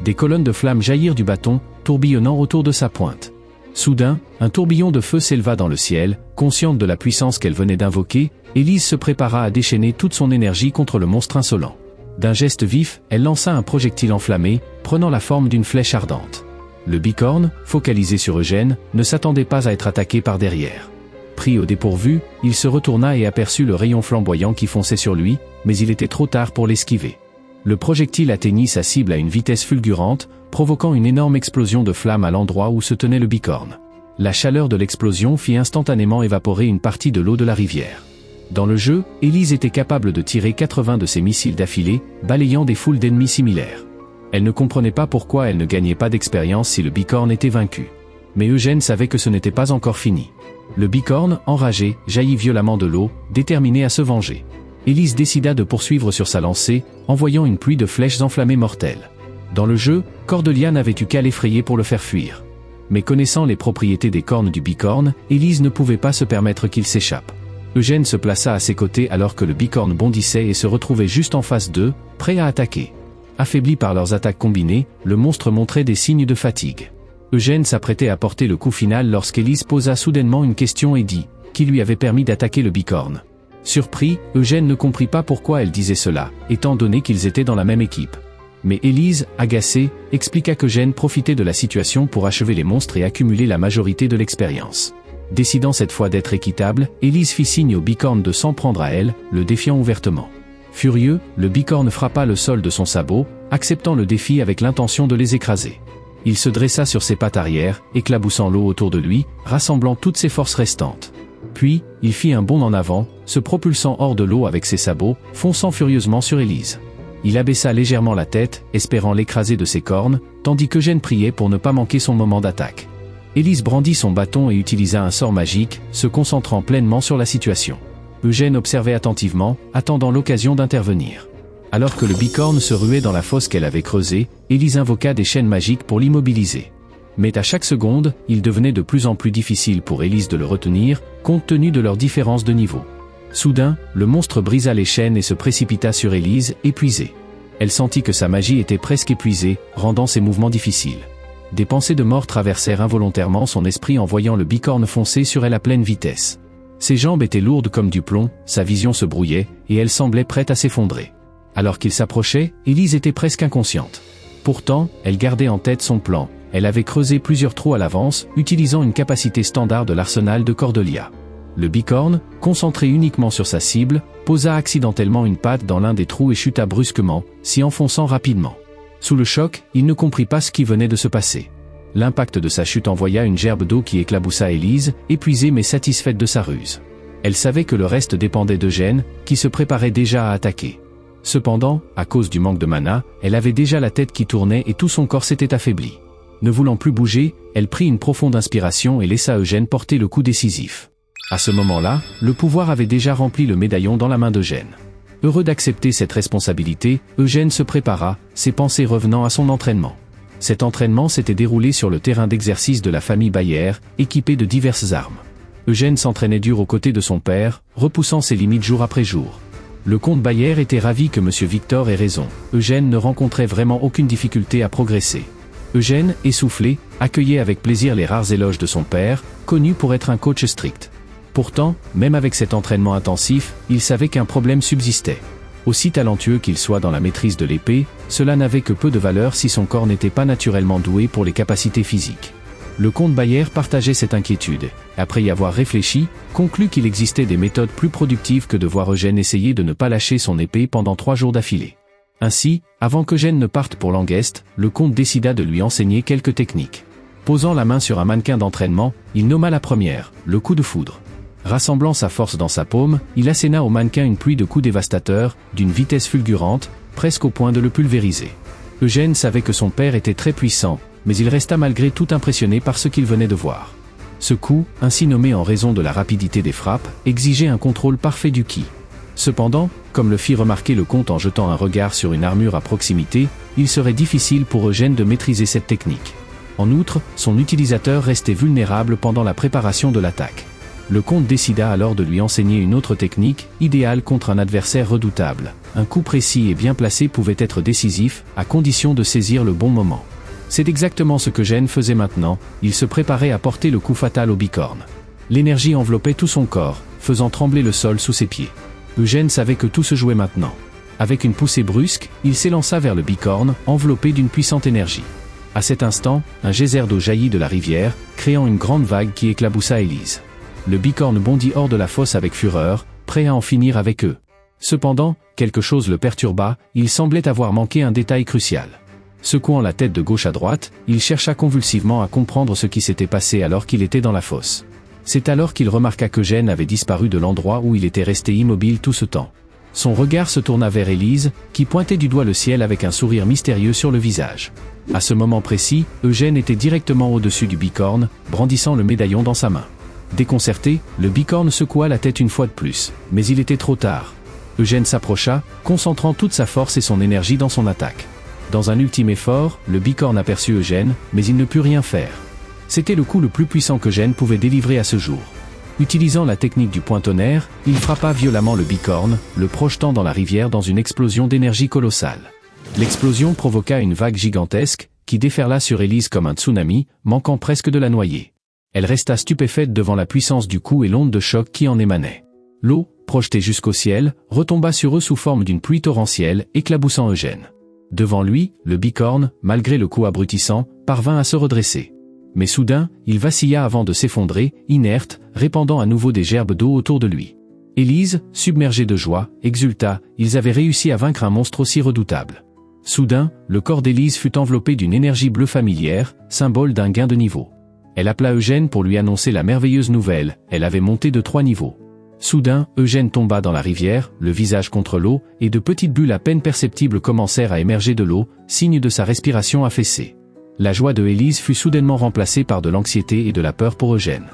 Des colonnes de flammes jaillirent du bâton, tourbillonnant autour de sa pointe. Soudain, un tourbillon de feu s'éleva dans le ciel. Consciente de la puissance qu'elle venait d'invoquer, Élise se prépara à déchaîner toute son énergie contre le monstre insolent. D'un geste vif, elle lança un projectile enflammé, prenant la forme d'une flèche ardente. Le bicorne, focalisé sur Eugène, ne s'attendait pas à être attaqué par derrière. Pris au dépourvu, il se retourna et aperçut le rayon flamboyant qui fonçait sur lui, mais il était trop tard pour l'esquiver. Le projectile atteignit sa cible à une vitesse fulgurante, provoquant une énorme explosion de flammes à l'endroit où se tenait le bicorne. La chaleur de l'explosion fit instantanément évaporer une partie de l'eau de la rivière. Dans le jeu, Élise était capable de tirer 80 de ses missiles d'affilée, balayant des foules d'ennemis similaires. Elle ne comprenait pas pourquoi elle ne gagnait pas d'expérience si le bicorne était vaincu. Mais Eugène savait que ce n'était pas encore fini. Le bicorne, enragé, jaillit violemment de l'eau, déterminé à se venger. Élise décida de poursuivre sur sa lancée, envoyant une pluie de flèches enflammées mortelles. Dans le jeu, Cordelia n'avait eu qu'à l'effrayer pour le faire fuir. Mais connaissant les propriétés des cornes du bicorne, Élise ne pouvait pas se permettre qu'il s'échappe. Eugène se plaça à ses côtés alors que le bicorne bondissait et se retrouvait juste en face d'eux, prêt à attaquer. Affaibli par leurs attaques combinées, le monstre montrait des signes de fatigue. Eugène s'apprêtait à porter le coup final lorsqu'Élise posa soudainement une question et dit « Qui lui avait permis d'attaquer le bicorne ?» Surpris, Eugène ne comprit pas pourquoi elle disait cela, étant donné qu'ils étaient dans la même équipe. Mais Élise, agacée, expliqua qu'Eugène profitait de la situation pour achever les monstres et accumuler la majorité de l'expérience. Décidant cette fois d'être équitable, Élise fit signe au bicorne de s'en prendre à elle, le défiant ouvertement. Furieux, le bicorne frappa le sol de son sabot, acceptant le défi avec l'intention de les écraser. Il se dressa sur ses pattes arrière, éclaboussant l'eau autour de lui, rassemblant toutes ses forces restantes. Puis, il fit un bond en avant, se propulsant hors de l'eau avec ses sabots, fonçant furieusement sur Élise. Il abaissa légèrement la tête, espérant l'écraser de ses cornes, tandis qu'Eugène priait pour ne pas manquer son moment d'attaque. Élise brandit son bâton et utilisa un sort magique, se concentrant pleinement sur la situation. Eugène observait attentivement, attendant l'occasion d'intervenir. Alors que le bicorne se ruait dans la fosse qu'elle avait creusée, Élise invoqua des chaînes magiques pour l'immobiliser. Mais à chaque seconde, il devenait de plus en plus difficile pour Élise de le retenir, compte tenu de leur différence de niveau. Soudain, le monstre brisa les chaînes et se précipita sur Élise, épuisée. Elle sentit que sa magie était presque épuisée, rendant ses mouvements difficiles. Des pensées de mort traversèrent involontairement son esprit en voyant le bicorne foncer sur elle à pleine vitesse. Ses jambes étaient lourdes comme du plomb, sa vision se brouillait, et elle semblait prête à s'effondrer. Alors qu'il s'approchait, Élise était presque inconsciente. Pourtant, elle gardait en tête son plan. Elle avait creusé plusieurs trous à l'avance, utilisant une capacité standard de l'arsenal de Cordelia. Le bicorne, concentré uniquement sur sa cible, posa accidentellement une patte dans l'un des trous et chuta brusquement, s'y enfonçant rapidement. Sous le choc, il ne comprit pas ce qui venait de se passer. L'impact de sa chute envoya une gerbe d'eau qui éclaboussa Élise, épuisée mais satisfaite de sa ruse. Elle savait que le reste dépendait d'Eugène, qui se préparait déjà à attaquer. Cependant, à cause du manque de mana, elle avait déjà la tête qui tournait et tout son corps s'était affaibli. Ne voulant plus bouger, elle prit une profonde inspiration et laissa Eugène porter le coup décisif. À ce moment-là, le pouvoir avait déjà rempli le médaillon dans la main d'Eugène. Heureux d'accepter cette responsabilité, Eugène se prépara, ses pensées revenant à son entraînement. Cet entraînement s'était déroulé sur le terrain d'exercice de la famille Bayer, équipé de diverses armes. Eugène s'entraînait dur aux côtés de son père, repoussant ses limites jour après jour. Le comte Bayer était ravi que M. Victor ait raison. Eugène ne rencontrait vraiment aucune difficulté à progresser. Eugène, essoufflé, accueillait avec plaisir les rares éloges de son père, connu pour être un coach strict. Pourtant, même avec cet entraînement intensif, il savait qu'un problème subsistait. Aussi talentueux qu'il soit dans la maîtrise de l'épée, cela n'avait que peu de valeur si son corps n'était pas naturellement doué pour les capacités physiques. Le comte Bayer partageait cette inquiétude. Après y avoir réfléchi, conclut qu'il existait des méthodes plus productives que de voir Eugène essayer de ne pas lâcher son épée pendant 3 jours d'affilée. Ainsi, avant qu'Eugène ne parte pour Langest, le comte décida de lui enseigner quelques techniques. Posant la main sur un mannequin d'entraînement, il nomma la première, le coup de foudre. Rassemblant sa force dans sa paume, il asséna au mannequin une pluie de coups dévastateurs, d'une vitesse fulgurante, presque au point de le pulvériser. Eugène savait que son père était très puissant, mais il resta malgré tout impressionné par ce qu'il venait de voir. Ce coup, ainsi nommé en raison de la rapidité des frappes, exigeait un contrôle parfait du ki. Cependant, comme le fit remarquer le comte en jetant un regard sur une armure à proximité, il serait difficile pour Eugène de maîtriser cette technique. En outre, son utilisateur restait vulnérable pendant la préparation de l'attaque. Le comte décida alors de lui enseigner une autre technique, idéale contre un adversaire redoutable. Un coup précis et bien placé pouvait être décisif, à condition de saisir le bon moment. C'est exactement ce qu'Eugène faisait maintenant, il se préparait à porter le coup fatal au bicorne. L'énergie enveloppait tout son corps, faisant trembler le sol sous ses pieds. Eugène savait que tout se jouait maintenant. Avec une poussée brusque, il s'élança vers le bicorne, enveloppé d'une puissante énergie. À cet instant, un geyser d'eau jaillit de la rivière, créant une grande vague qui éclaboussa Élise. Le bicorne bondit hors de la fosse avec fureur, prêt à en finir avec eux. Cependant, quelque chose le perturba, il semblait avoir manqué un détail crucial. Secouant la tête de gauche à droite, il chercha convulsivement à comprendre ce qui s'était passé alors qu'il était dans la fosse. C'est alors qu'il remarqua qu'Eugène avait disparu de l'endroit où il était resté immobile tout ce temps. Son regard se tourna vers Élise, qui pointait du doigt le ciel avec un sourire mystérieux sur le visage. À ce moment précis, Eugène était directement au-dessus du bicorne, brandissant le médaillon dans sa main. Déconcerté, le bicorne secoua la tête une fois de plus, mais il était trop tard. Eugène s'approcha, concentrant toute sa force et son énergie dans son attaque. Dans un ultime effort, le bicorne aperçut Eugène, mais il ne put rien faire. C'était le coup le plus puissant qu'Eugène pouvait délivrer à ce jour. Utilisant la technique du point tonnerre, il frappa violemment le bicorne, le projetant dans la rivière dans une explosion d'énergie colossale. L'explosion provoqua une vague gigantesque, qui déferla sur Élise comme un tsunami, manquant presque de la noyer. Elle resta stupéfaite devant la puissance du coup et l'onde de choc qui en émanait. L'eau, projetée jusqu'au ciel, retomba sur eux sous forme d'une pluie torrentielle, éclaboussant Eugène. Devant lui, le bicorne, malgré le coup abrutissant, parvint à se redresser. Mais soudain, il vacilla avant de s'effondrer, inerte, répandant à nouveau des gerbes d'eau autour de lui. Élise, submergée de joie, exulta, ils avaient réussi à vaincre un monstre aussi redoutable. Soudain, le corps d'Élise fut enveloppé d'une énergie bleue familière, symbole d'un gain de niveau. Elle appela Eugène pour lui annoncer la merveilleuse nouvelle, elle avait monté de 3 niveaux. Soudain, Eugène tomba dans la rivière, le visage contre l'eau, et de petites bulles à peine perceptibles commencèrent à émerger de l'eau, signe de sa respiration affaissée. La joie de Élise fut soudainement remplacée par de l'anxiété et de la peur pour Eugène.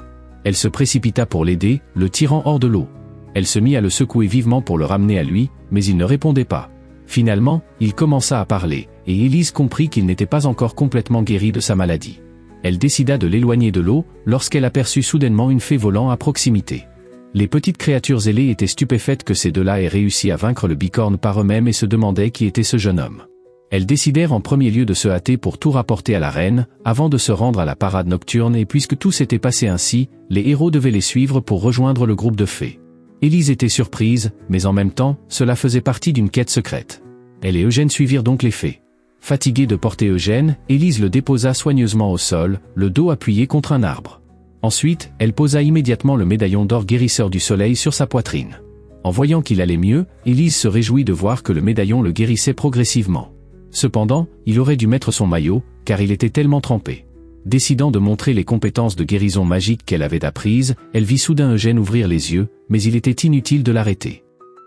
Elle se précipita pour l'aider, le tirant hors de l'eau. Elle se mit à le secouer vivement pour le ramener à lui, mais il ne répondait pas. Finalement, il commença à parler, et Élise comprit qu'il n'était pas encore complètement guéri de sa maladie. Elle décida de l'éloigner de l'eau, lorsqu'elle aperçut soudainement une fée volant à proximité. Les petites créatures ailées étaient stupéfaites que ces deux-là aient réussi à vaincre le bicorne par eux-mêmes et se demandaient qui était ce jeune homme. Elles décidèrent en premier lieu de se hâter pour tout rapporter à la reine, avant de se rendre à la parade nocturne, et puisque tout s'était passé ainsi, les héros devaient les suivre pour rejoindre le groupe de fées. Élise était surprise, mais en même temps, cela faisait partie d'une quête secrète. Elle et Eugène suivirent donc les fées. Fatiguée de porter Eugène, Élise le déposa soigneusement au sol, le dos appuyé contre un arbre. Ensuite, elle posa immédiatement le médaillon d'or guérisseur du soleil sur sa poitrine. En voyant qu'il allait mieux, Élise se réjouit de voir que le médaillon le guérissait progressivement. Cependant, il aurait dû mettre son maillot, car il était tellement trempé. Décidant de montrer les compétences de guérison magique qu'elle avait apprises, elle vit soudain Eugène ouvrir les yeux, mais il était inutile de l'arrêter.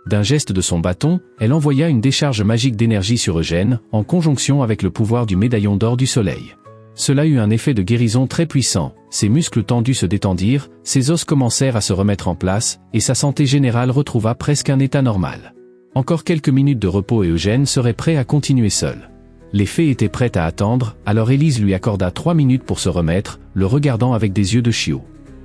D'un geste de son bâton, elle envoya une décharge magique d'énergie sur Eugène, en conjonction avec le pouvoir du médaillon d'or du soleil. Cela eut un effet de guérison très puissant, ses muscles tendus se détendirent, ses os commencèrent à se remettre en place, et sa santé générale retrouva presque un état normal. Encore quelques minutes de repos et Eugène serait prêt à continuer seul. Les fées étaient prêtes à attendre, alors Élise lui accorda 3 minutes pour se remettre, le regardant avec des yeux de chiot.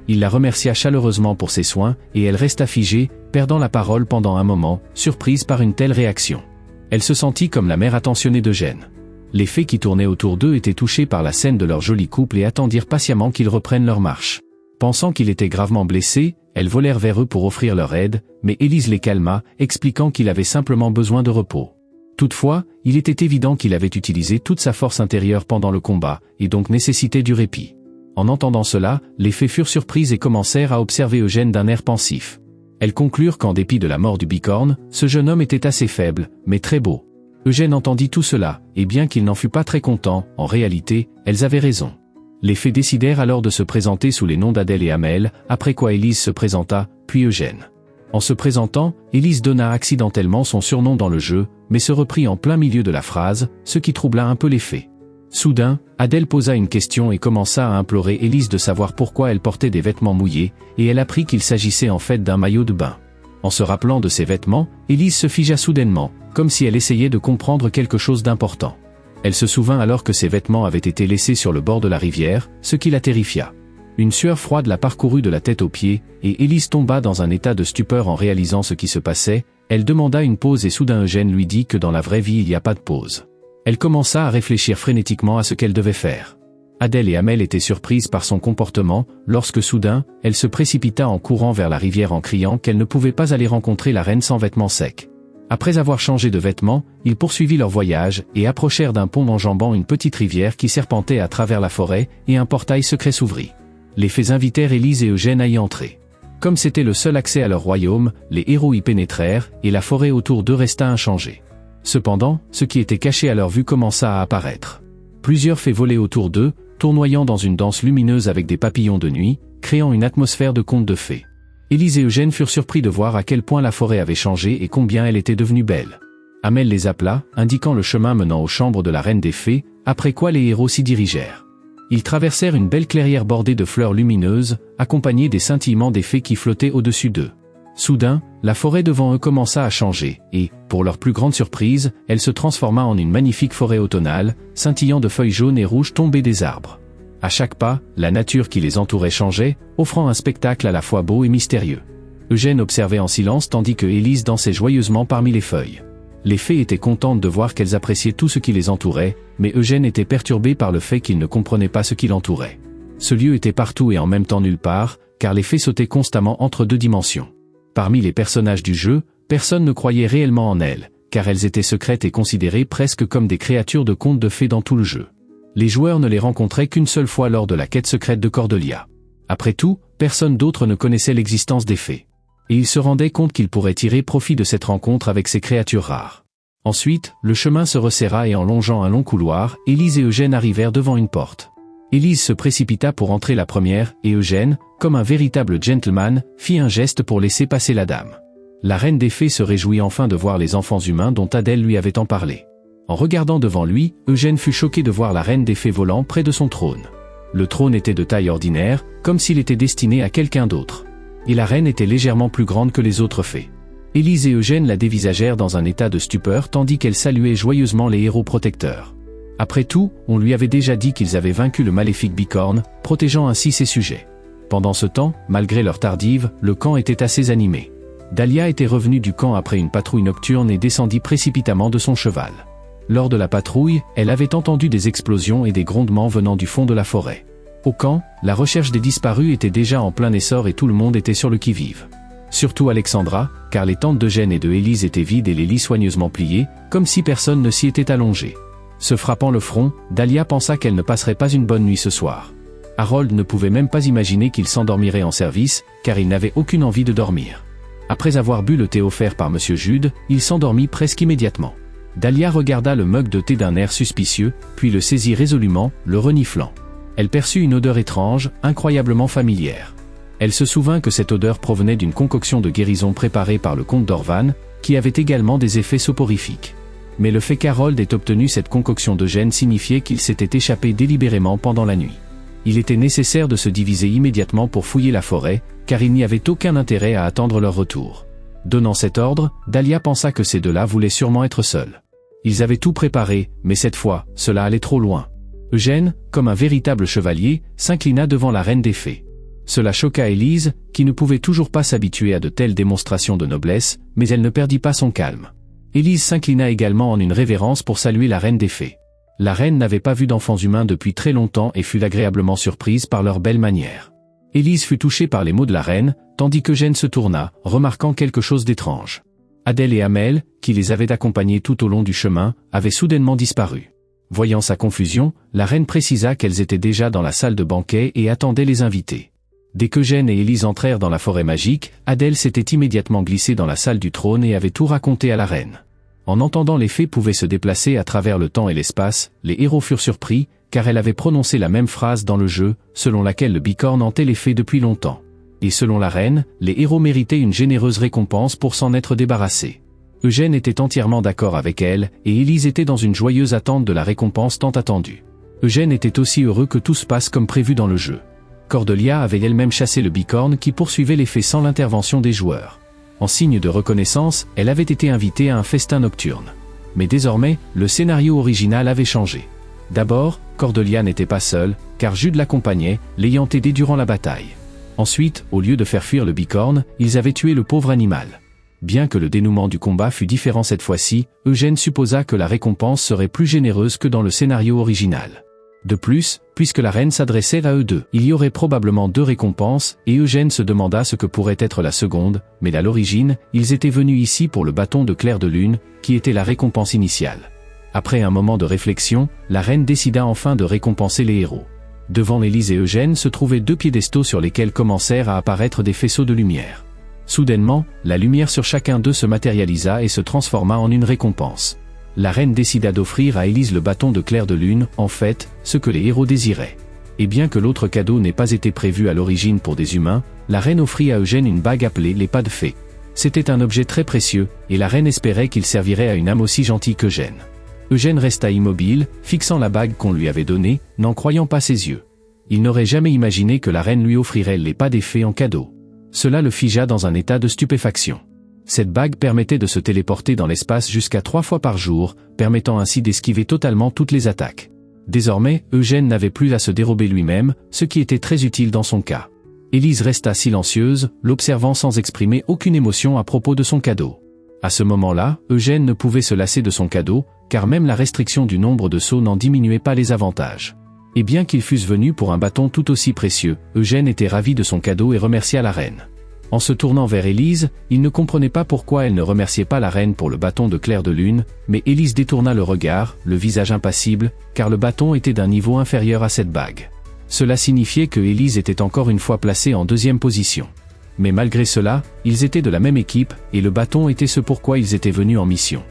Il la remercia chaleureusement pour ses soins, et elle resta figée, perdant la parole pendant un moment, surprise par une telle réaction. Elle se sentit comme la mère attentionnée d'Eugène. Les fées qui tournaient autour d'eux étaient touchées par la scène de leur joli couple et attendirent patiemment qu'ils reprennent leur marche. Pensant qu'il était gravement blessé, elles volèrent vers eux pour offrir leur aide, mais Élise les calma, expliquant qu'il avait simplement besoin de repos. Toutefois, il était évident qu'il avait utilisé toute sa force intérieure pendant le combat, et donc nécessitait du répit. En entendant cela, les fées furent surprises et commencèrent à observer Eugène d'un air pensif. Elles conclurent qu'en dépit de la mort du bicorne, ce jeune homme était assez faible, mais très beau. Eugène entendit tout cela, et bien qu'il n'en fût pas très content, en réalité, elles avaient raison. Les fées décidèrent alors de se présenter sous les noms d'Adèle et Amel, après quoi Élise se présenta, puis Eugène. En se présentant, Élise donna accidentellement son surnom dans le jeu, mais se reprit en plein milieu de la phrase, ce qui troubla un peu les fées. Soudain, Adèle posa une question et commença à implorer Élise de savoir pourquoi elle portait des vêtements mouillés, et elle apprit qu'il s'agissait en fait d'un maillot de bain. En se rappelant de ses vêtements, Élise se figea soudainement, comme si elle essayait de comprendre quelque chose d'important. Elle se souvint alors que ses vêtements avaient été laissés sur le bord de la rivière, ce qui la terrifia. Une sueur froide la parcourut de la tête aux pieds, et Élise tomba dans un état de stupeur en réalisant ce qui se passait. Elle demanda une pause et soudain Eugène lui dit que dans la vraie vie il n'y a pas de pause. Elle commença à réfléchir frénétiquement à ce qu'elle devait faire. Adèle et Amel étaient surprises par son comportement, lorsque soudain, elle se précipita en courant vers la rivière en criant qu'elle ne pouvait pas aller rencontrer la reine sans vêtements secs. Après avoir changé de vêtements, ils poursuivirent leur voyage, et approchèrent d'un pont enjambant une petite rivière qui serpentait à travers la forêt, et un portail secret s'ouvrit. Les fées invitèrent Élise et Eugène à y entrer. Comme c'était le seul accès à leur royaume, les héros y pénétrèrent, et la forêt autour d'eux resta inchangée. Cependant, ce qui était caché à leur vue commença à apparaître. Plusieurs fées volaient autour d'eux, tournoyant dans une danse lumineuse avec des papillons de nuit, créant une atmosphère de conte de fées. Élise et Eugène furent surpris de voir à quel point la forêt avait changé et combien elle était devenue belle. Amel les appela, indiquant le chemin menant aux chambres de la reine des fées, après quoi les héros s'y dirigèrent. Ils traversèrent une belle clairière bordée de fleurs lumineuses, accompagnée des scintillements des fées qui flottaient au-dessus d'eux. Soudain, la forêt devant eux commença à changer, et, pour leur plus grande surprise, elle se transforma en une magnifique forêt automnale, scintillant de feuilles jaunes et rouges tombées des arbres. À chaque pas, la nature qui les entourait changeait, offrant un spectacle à la fois beau et mystérieux. Eugène observait en silence tandis que Élise dansait joyeusement parmi les feuilles. Les fées étaient contentes de voir qu'elles appréciaient tout ce qui les entourait, mais Eugène était perturbé par le fait qu'il ne comprenait pas ce qui l'entourait. Ce lieu était partout et en même temps nulle part, car les fées sautaient constamment entre deux dimensions. Parmi les personnages du jeu, personne ne croyait réellement en elles, car elles étaient secrètes et considérées presque comme des créatures de contes de fées dans tout le jeu. Les joueurs ne les rencontraient qu'une seule fois lors de la quête secrète de Cordelia. Après tout, personne d'autre ne connaissait l'existence des fées. Et il se rendait compte qu'il pourrait tirer profit de cette rencontre avec ces créatures rares. Ensuite, le chemin se resserra et en longeant un long couloir, Élise et Eugène arrivèrent devant une porte. Élise se précipita pour entrer la première, et Eugène, comme un véritable gentleman, fit un geste pour laisser passer la dame. La reine des fées se réjouit enfin de voir les enfants humains dont Adèle lui avait tant parlé. En regardant devant lui, Eugène fut choqué de voir la reine des fées volant près de son trône. Le trône était de taille ordinaire, comme s'il était destiné à quelqu'un d'autre. Et la reine était légèrement plus grande que les autres fées. Élise et Eugène la dévisagèrent dans un état de stupeur tandis qu'elle saluait joyeusement les héros protecteurs. Après tout, on lui avait déjà dit qu'ils avaient vaincu le maléfique bicorne, protégeant ainsi ses sujets. Pendant ce temps, malgré leur tardive, le camp était assez animé. Dahlia était revenue du camp après une patrouille nocturne et descendit précipitamment de son cheval. Lors de la patrouille, elle avait entendu des explosions et des grondements venant du fond de la forêt. Au camp, la recherche des disparus était déjà en plein essor et tout le monde était sur le qui-vive. Surtout Alexandra, car les tentes d'Eugène et de Élise étaient vides et les lits soigneusement pliés, comme si personne ne s'y était allongé. Se frappant le front, Dahlia pensa qu'elle ne passerait pas une bonne nuit ce soir. Harold ne pouvait même pas imaginer qu'il s'endormirait en service, car il n'avait aucune envie de dormir. Après avoir bu le thé offert par Monsieur Jude, il s'endormit presque immédiatement. Dahlia regarda le mug de thé d'un air suspicieux, puis le saisit résolument, le reniflant. Elle perçut une odeur étrange, incroyablement familière. Elle se souvint que cette odeur provenait d'une concoction de guérison préparée par le comte d'Orvan, qui avait également des effets soporifiques. Mais le fait qu'Harold ait obtenu cette concoction d'Eugène signifiait qu'il s'était échappé délibérément pendant la nuit. Il était nécessaire de se diviser immédiatement pour fouiller la forêt, car il n'y avait aucun intérêt à attendre leur retour. Donnant cet ordre, Dahlia pensa que ces deux-là voulaient sûrement être seuls. Ils avaient tout préparé, mais cette fois, cela allait trop loin. Eugène, comme un véritable chevalier, s'inclina devant la reine des fées. Cela choqua Élise, qui ne pouvait toujours pas s'habituer à de telles démonstrations de noblesse, mais elle ne perdit pas son calme. Élise s'inclina également en une révérence pour saluer la reine des fées. La reine n'avait pas vu d'enfants humains depuis très longtemps et fut agréablement surprise par leurs belles manières. Élise fut touchée par les mots de la reine, tandis qu'Eugène se tourna, remarquant quelque chose d'étrange. Adèle et Amel, qui les avaient accompagnés tout au long du chemin, avaient soudainement disparu. Voyant sa confusion, la reine précisa qu'elles étaient déjà dans la salle de banquet et attendaient les invités. Dès qu'Eugène et Élise entrèrent dans la forêt magique, Adèle s'était immédiatement glissée dans la salle du trône et avait tout raconté à la reine. En entendant les fées pouvaient se déplacer à travers le temps et l'espace, les héros furent surpris, car elle avait prononcé la même phrase dans le jeu, selon laquelle le bicorne hantait les fées depuis longtemps. Et selon la reine, les héros méritaient une généreuse récompense pour s'en être débarrassés. Eugène était entièrement d'accord avec elle, et Élise était dans une joyeuse attente de la récompense tant attendue. Eugène était aussi heureux que tout se passe comme prévu dans le jeu. Cordelia avait elle-même chassé le bicorne qui poursuivait les fées sans l'intervention des joueurs. En signe de reconnaissance, elle avait été invitée à un festin nocturne. Mais désormais, le scénario original avait changé. D'abord, Cordelia n'était pas seule, car Jude l'accompagnait, l'ayant aidé durant la bataille. Ensuite, au lieu de faire fuir le bicorne, ils avaient tué le pauvre animal. Bien que le dénouement du combat fût différent cette fois-ci, Eugène supposa que la récompense serait plus généreuse que dans le scénario original. De plus, puisque la reine s'adressait à eux deux, il y aurait probablement 2 récompenses, et Eugène se demanda ce que pourrait être la seconde, mais à l'origine, ils étaient venus ici pour le bâton de clair de lune, qui était la récompense initiale. Après un moment de réflexion, la reine décida enfin de récompenser les héros. Devant Élise et Eugène se trouvaient 2 piédestaux sur lesquels commencèrent à apparaître des faisceaux de lumière. Soudainement, la lumière sur chacun d'eux se matérialisa et se transforma en une récompense. La reine décida d'offrir à Élise le bâton de clair de lune, en fait, ce que les héros désiraient. Et bien que l'autre cadeau n'ait pas été prévu à l'origine pour des humains, la reine offrit à Eugène une bague appelée les pas de fée. C'était un objet très précieux, et la reine espérait qu'il servirait à une âme aussi gentille qu'Eugène. Eugène resta immobile, fixant la bague qu'on lui avait donnée, n'en croyant pas ses yeux. Il n'aurait jamais imaginé que la reine lui offrirait les pas des fées en cadeau. Cela le figea dans un état de stupéfaction. Cette bague permettait de se téléporter dans l'espace jusqu'à 3 fois par jour, permettant ainsi d'esquiver totalement toutes les attaques. Désormais, Eugène n'avait plus à se dérober lui-même, ce qui était très utile dans son cas. Élise resta silencieuse, l'observant sans exprimer aucune émotion à propos de son cadeau. À ce moment-là, Eugène ne pouvait se lasser de son cadeau, car même la restriction du nombre de sauts n'en diminuait pas les avantages. Et bien qu'ils fussent venus pour un bâton tout aussi précieux, Eugène était ravi de son cadeau et remercia la reine. En se tournant vers Élise, il ne comprenait pas pourquoi elle ne remerciait pas la reine pour le bâton de clair de lune, mais Élise détourna le regard, le visage impassible, car le bâton était d'un niveau inférieur à cette bague. Cela signifiait que Élise était encore une fois placée en 2e position. Mais malgré cela, ils étaient de la même équipe, et le bâton était ce pourquoi ils étaient venus en mission.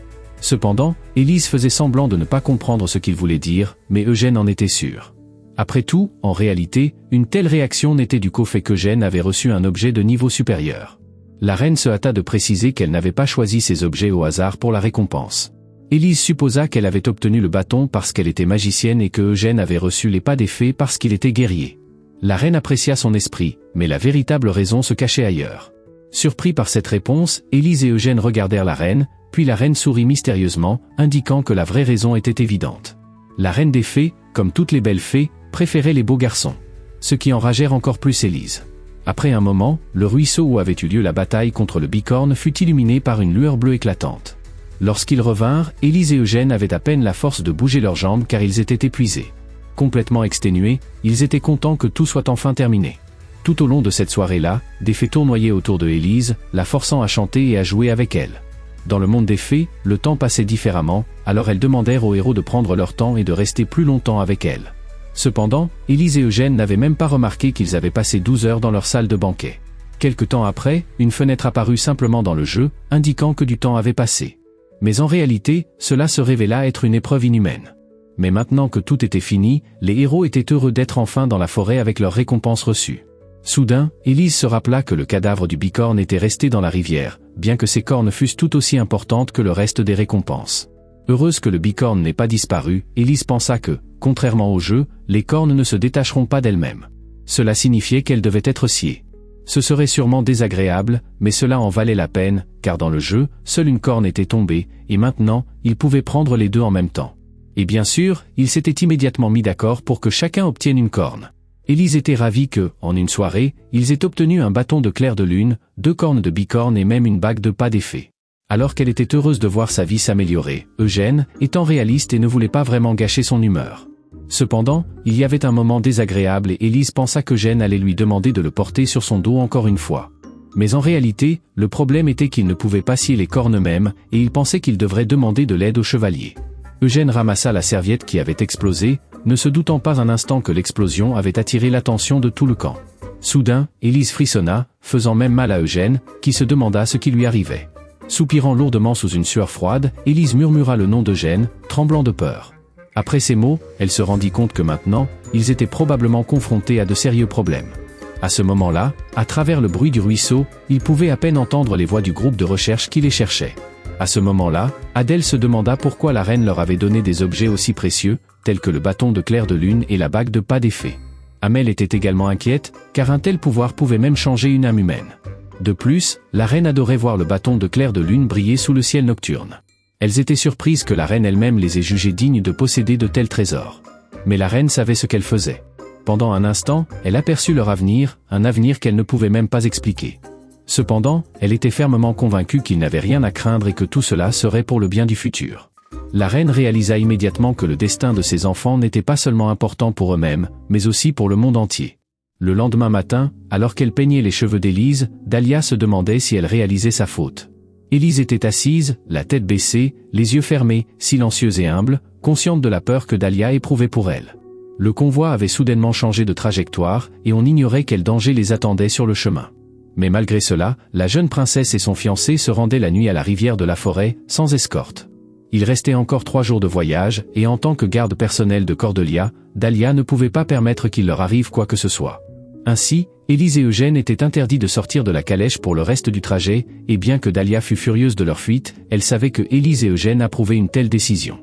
Cependant, Élise faisait semblant de ne pas comprendre ce qu'il voulait dire, mais Eugène en était sûr. Après tout, en réalité, une telle réaction n'était due qu'au fait qu'Eugène avait reçu un objet de niveau supérieur. La reine se hâta de préciser qu'elle n'avait pas choisi ces objets au hasard pour la récompense. Élise supposa qu'elle avait obtenu le bâton parce qu'elle était magicienne et que Eugène avait reçu les pas des fées parce qu'il était guerrier. La reine apprécia son esprit, mais la véritable raison se cachait ailleurs. Surpris par cette réponse, Élise et Eugène regardèrent la reine, puis la reine sourit mystérieusement, indiquant que la vraie raison était évidente. La reine des fées, comme toutes les belles fées, préférait les beaux garçons. Ce qui enragèrent encore plus Élise. Après un moment, le ruisseau où avait eu lieu la bataille contre le bicorne fut illuminé par une lueur bleue éclatante. Lorsqu'ils revinrent, Élise et Eugène avaient à peine la force de bouger leurs jambes car ils étaient épuisés. Complètement exténués, ils étaient contents que tout soit enfin terminé. Tout au long de cette soirée-là, des fées tournoyaient autour de Élise, la forçant à chanter et à jouer avec elle. Dans le monde des fées, le temps passait différemment, alors elles demandèrent aux héros de prendre leur temps et de rester plus longtemps avec elles. Cependant, Élise et Eugène n'avaient même pas remarqué qu'ils avaient passé 12 heures dans leur salle de banquet. Quelque temps après, une fenêtre apparut simplement dans le jeu, indiquant que du temps avait passé. Mais en réalité, cela se révéla être une épreuve inhumaine. Mais maintenant que tout était fini, les héros étaient heureux d'être enfin dans la forêt avec leur récompense reçue. Soudain, Élise se rappela que le cadavre du bicorne était resté dans la rivière, bien que ses cornes fussent tout aussi importantes que le reste des récompenses. Heureuse que le bicorne n'ait pas disparu, Élise pensa que, contrairement au jeu, les cornes ne se détacheront pas d'elles-mêmes. Cela signifiait qu'elles devaient être sciées. Ce serait sûrement désagréable, mais cela en valait la peine, car dans le jeu, seule une corne était tombée, et maintenant, ils pouvaient prendre les deux en même temps. Et bien sûr, ils s'étaient immédiatement mis d'accord pour que chacun obtienne une corne. Élise était ravie que, en une soirée, ils aient obtenu un bâton de clair de lune, 2 cornes de bicorne et même une bague de pas des fées. Alors qu'elle était heureuse de voir sa vie s'améliorer, Eugène, étant réaliste et ne voulait pas vraiment gâcher son humeur. Cependant, il y avait un moment désagréable et Élise pensa qu'Eugène allait lui demander de le porter sur son dos encore une fois. Mais en réalité, le problème était qu'il ne pouvait pas scier les cornes eux-mêmes, et il pensait qu'il devrait demander de l'aide au chevalier. Eugène ramassa la serviette qui avait explosé, ne se doutant pas un instant que l'explosion avait attiré l'attention de tout le camp. Soudain, Élise frissonna, faisant même mal à Eugène, qui se demanda ce qui lui arrivait. Soupirant lourdement sous une sueur froide, Élise murmura le nom d'Eugène, tremblant de peur. Après ces mots, elle se rendit compte que maintenant, ils étaient probablement confrontés à de sérieux problèmes. À ce moment-là, à travers le bruit du ruisseau, ils pouvaient à peine entendre les voix du groupe de recherche qui les cherchait. À ce moment-là, Adèle se demanda pourquoi la reine leur avait donné des objets aussi précieux, tels que le bâton de clair de lune et la bague de pas des fées. Amel était également inquiète, car un tel pouvoir pouvait même changer une âme humaine. De plus, la reine adorait voir le bâton de clair de lune briller sous le ciel nocturne. Elles étaient surprises que la reine elle-même les ait jugées dignes de posséder de tels trésors. Mais la reine savait ce qu'elle faisait. Pendant un instant, elle aperçut leur avenir, un avenir qu'elle ne pouvait même pas expliquer. Cependant, elle était fermement convaincue qu'ils n'avaient rien à craindre et que tout cela serait pour le bien du futur. La reine réalisa immédiatement que le destin de ses enfants n'était pas seulement important pour eux-mêmes, mais aussi pour le monde entier. Le lendemain matin, alors qu'elle peignait les cheveux d'Élise, Dahlia se demandait si elle réalisait sa faute. Élise était assise, la tête baissée, les yeux fermés, silencieuse et humble, consciente de la peur que Dahlia éprouvait pour elle. Le convoi avait soudainement changé de trajectoire, et on ignorait quel danger les attendait sur le chemin. Mais malgré cela, la jeune princesse et son fiancé se rendaient la nuit à la rivière de la forêt, sans escorte. Il restait encore 3 jours de voyage, et en tant que garde personnelle de Cordelia, Dahlia ne pouvait pas permettre qu'il leur arrive quoi que ce soit. Ainsi, Élise et Eugène étaient interdits de sortir de la calèche pour le reste du trajet, et bien que Dahlia fût furieuse de leur fuite, elle savait que Élise et Eugène approuvaient une telle décision.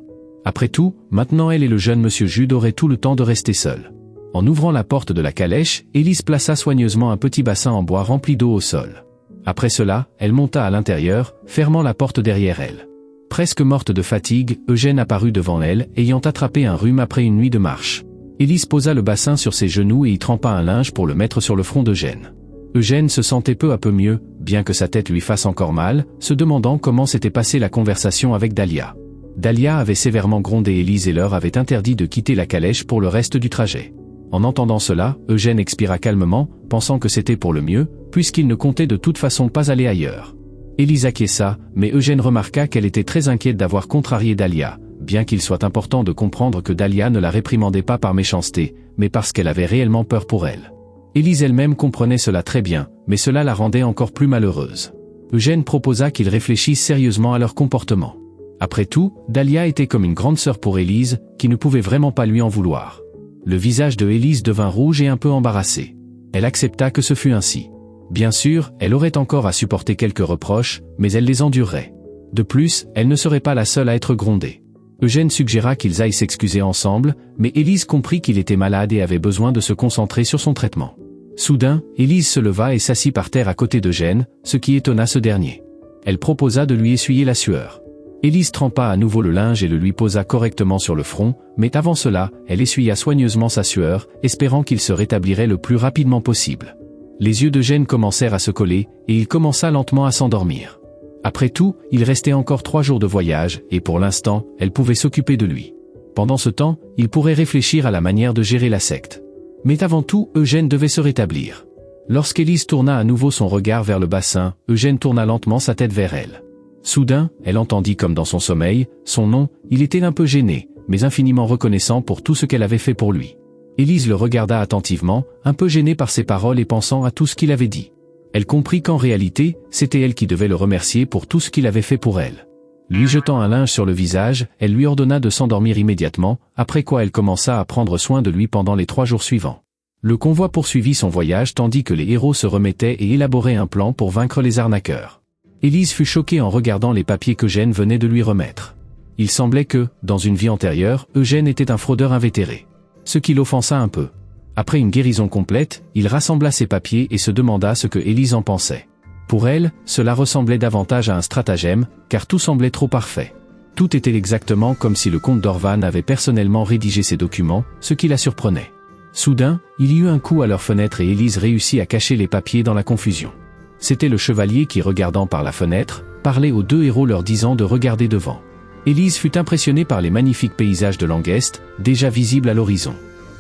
Après tout, maintenant elle et le jeune monsieur Jude auraient tout le temps de rester seuls. En ouvrant la porte de la calèche, Élise plaça soigneusement un petit bassin en bois rempli d'eau au sol. Après cela, elle monta à l'intérieur, fermant la porte derrière elle. Presque morte de fatigue, Eugène apparut devant elle, ayant attrapé un rhume après une nuit de marche. Élise posa le bassin sur ses genoux et y trempa un linge pour le mettre sur le front d'Eugène. Eugène se sentait peu à peu mieux, bien que sa tête lui fasse encore mal, se demandant comment s'était passée la conversation avec Dahlia. Dahlia avait sévèrement grondé Élise et leur avait interdit de quitter la calèche pour le reste du trajet. En entendant cela, Eugène expira calmement, pensant que c'était pour le mieux, puisqu'il ne comptait de toute façon pas aller ailleurs. Élise acquiesça, mais Eugène remarqua qu'elle était très inquiète d'avoir contrarié Dahlia, bien qu'il soit important de comprendre que Dahlia ne la réprimandait pas par méchanceté, mais parce qu'elle avait réellement peur pour elle. Élise elle-même comprenait cela très bien, mais cela la rendait encore plus malheureuse. Eugène proposa qu'ils réfléchissent sérieusement à leur comportement. Après tout, Dahlia était comme une grande sœur pour Élise, qui ne pouvait vraiment pas lui en vouloir. Le visage de Élise devint rouge et un peu embarrassé. Elle accepta que ce fût ainsi. Bien sûr, elle aurait encore à supporter quelques reproches, mais elle les endurerait. De plus, elle ne serait pas la seule à être grondée. Eugène suggéra qu'ils aillent s'excuser ensemble, mais Élise comprit qu'il était malade et avait besoin de se concentrer sur son traitement. Soudain, Élise se leva et s'assit par terre à côté d'Eugène, ce qui étonna ce dernier. Elle proposa de lui essuyer la sueur. Élise trempa à nouveau le linge et le lui posa correctement sur le front, mais avant cela, elle essuya soigneusement sa sueur, espérant qu'il se rétablirait le plus rapidement possible. Les yeux d'Eugène commencèrent à se coller, et il commença lentement à s'endormir. Après tout, il restait encore 3 jours de voyage, et pour l'instant, elle pouvait s'occuper de lui. Pendant ce temps, il pourrait réfléchir à la manière de gérer la secte. Mais avant tout, Eugène devait se rétablir. Lorsqu'Élise tourna à nouveau son regard vers le bassin, Eugène tourna lentement sa tête vers elle. Soudain, elle entendit comme dans son sommeil, son nom. Il était un peu gêné, mais infiniment reconnaissant pour tout ce qu'elle avait fait pour lui. Élise le regarda attentivement, un peu gênée par ses paroles et pensant à tout ce qu'il avait dit. Elle comprit qu'en réalité, c'était elle qui devait le remercier pour tout ce qu'il avait fait pour elle. Lui jetant un linge sur le visage, elle lui ordonna de s'endormir immédiatement, après quoi elle commença à prendre soin de lui pendant les 3 jours suivants. Le convoi poursuivit son voyage tandis que les héros se remettaient et élaboraient un plan pour vaincre les arnaqueurs. Élise fut choquée en regardant les papiers qu'Eugène venait de lui remettre. Il semblait que, dans une vie antérieure, Eugène était un fraudeur invétéré. Ce qui l'offensa un peu. Après une guérison complète, il rassembla ses papiers et se demanda ce que Élise en pensait. Pour elle, cela ressemblait davantage à un stratagème, car tout semblait trop parfait. Tout était exactement comme si le comte d'Orvan avait personnellement rédigé ces documents, ce qui la surprenait. Soudain, il y eut un coup à leur fenêtre et Élise réussit à cacher les papiers dans la confusion. C'était le chevalier qui, regardant par la fenêtre, parlait aux 2 héros leur disant de regarder devant. Élise fut impressionnée par les magnifiques paysages de Langest, déjà visibles à l'horizon.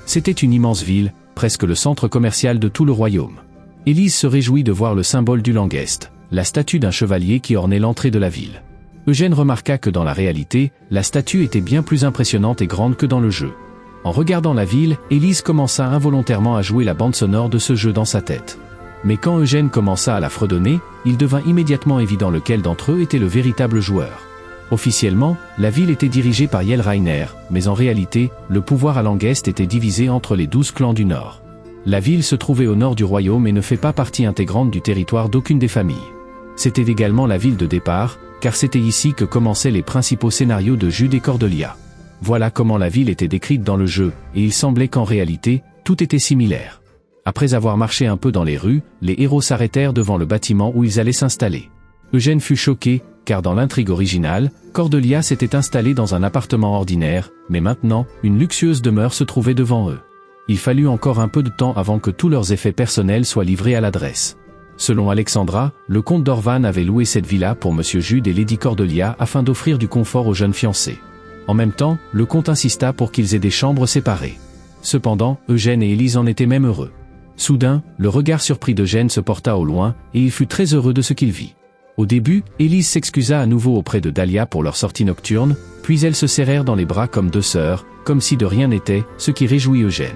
C'était une immense ville, presque le centre commercial de tout le royaume. Élise se réjouit de voir le symbole du Langest, la statue d'un chevalier qui ornait l'entrée de la ville. Eugène remarqua que dans la réalité, la statue était bien plus impressionnante et grande que dans le jeu. En regardant la ville, Élise commença involontairement à jouer la bande sonore de ce jeu dans sa tête. Mais quand Eugène commença à la fredonner, il devint immédiatement évident lequel d'entre eux était le véritable joueur. Officiellement, la ville était dirigée par Yel Rainer, mais en réalité, le pouvoir à Langest était divisé entre les 12 clans du Nord. La ville se trouvait au nord du royaume et ne fait pas partie intégrante du territoire d'aucune des familles. C'était également la ville de départ, car c'était ici que commençaient les principaux scénarios de Jude et Cordelia. Voilà comment la ville était décrite dans le jeu, et il semblait qu'en réalité, tout était similaire. Après avoir marché un peu dans les rues, les héros s'arrêtèrent devant le bâtiment où ils allaient s'installer. Eugène fut choqué, car dans l'intrigue originale, Cordelia s'était installée dans un appartement ordinaire, mais maintenant, une luxueuse demeure se trouvait devant eux. Il fallut encore un peu de temps avant que tous leurs effets personnels soient livrés à l'adresse. Selon Alexandra, le comte d'Orvan avait loué cette villa pour Monsieur Jude et Lady Cordelia afin d'offrir du confort aux jeunes fiancés. En même temps, le comte insista pour qu'ils aient des chambres séparées. Cependant, Eugène et Élise en étaient même heureux. Soudain, le regard surpris d'Eugène se porta au loin, et il fut très heureux de ce qu'il vit. Au début, Élise s'excusa à nouveau auprès de Dahlia pour leur sortie nocturne, puis elles se serrèrent dans les bras comme 2 sœurs, comme si de rien n'était, ce qui réjouit Eugène.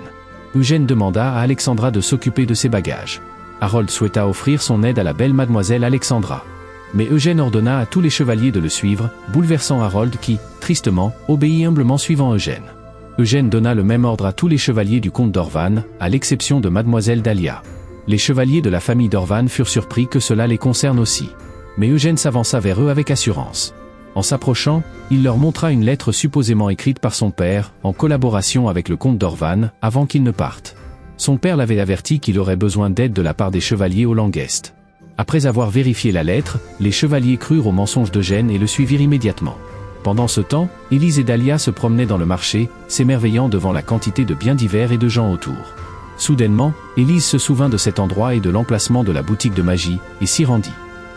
Eugène demanda à Alexandra de s'occuper de ses bagages. Harold souhaita offrir son aide à la belle mademoiselle Alexandra. Mais Eugène ordonna à tous les chevaliers de le suivre, bouleversant Harold qui, tristement, obéit humblement suivant Eugène. Eugène donna le même ordre à tous les chevaliers du comte d'Orvan, à l'exception de mademoiselle Dahlia. Les chevaliers de la famille d'Orvan furent surpris que cela les concerne aussi. Mais Eugène s'avança vers eux avec assurance. En s'approchant, il leur montra une lettre supposément écrite par son père, en collaboration avec le comte d'Orvan, avant qu'il ne parte. Son père l'avait averti qu'il aurait besoin d'aide de la part des chevaliers au Langest. Après avoir vérifié la lettre, les chevaliers crurent au mensonge d'Eugène et le suivirent immédiatement. Pendant ce temps, Élise et Dahlia se promenaient dans le marché, s'émerveillant devant la quantité de biens divers et de gens autour. Soudainement, Élise se souvint de cet endroit et de l'emplacement de la boutique de magie, et s'y rendit.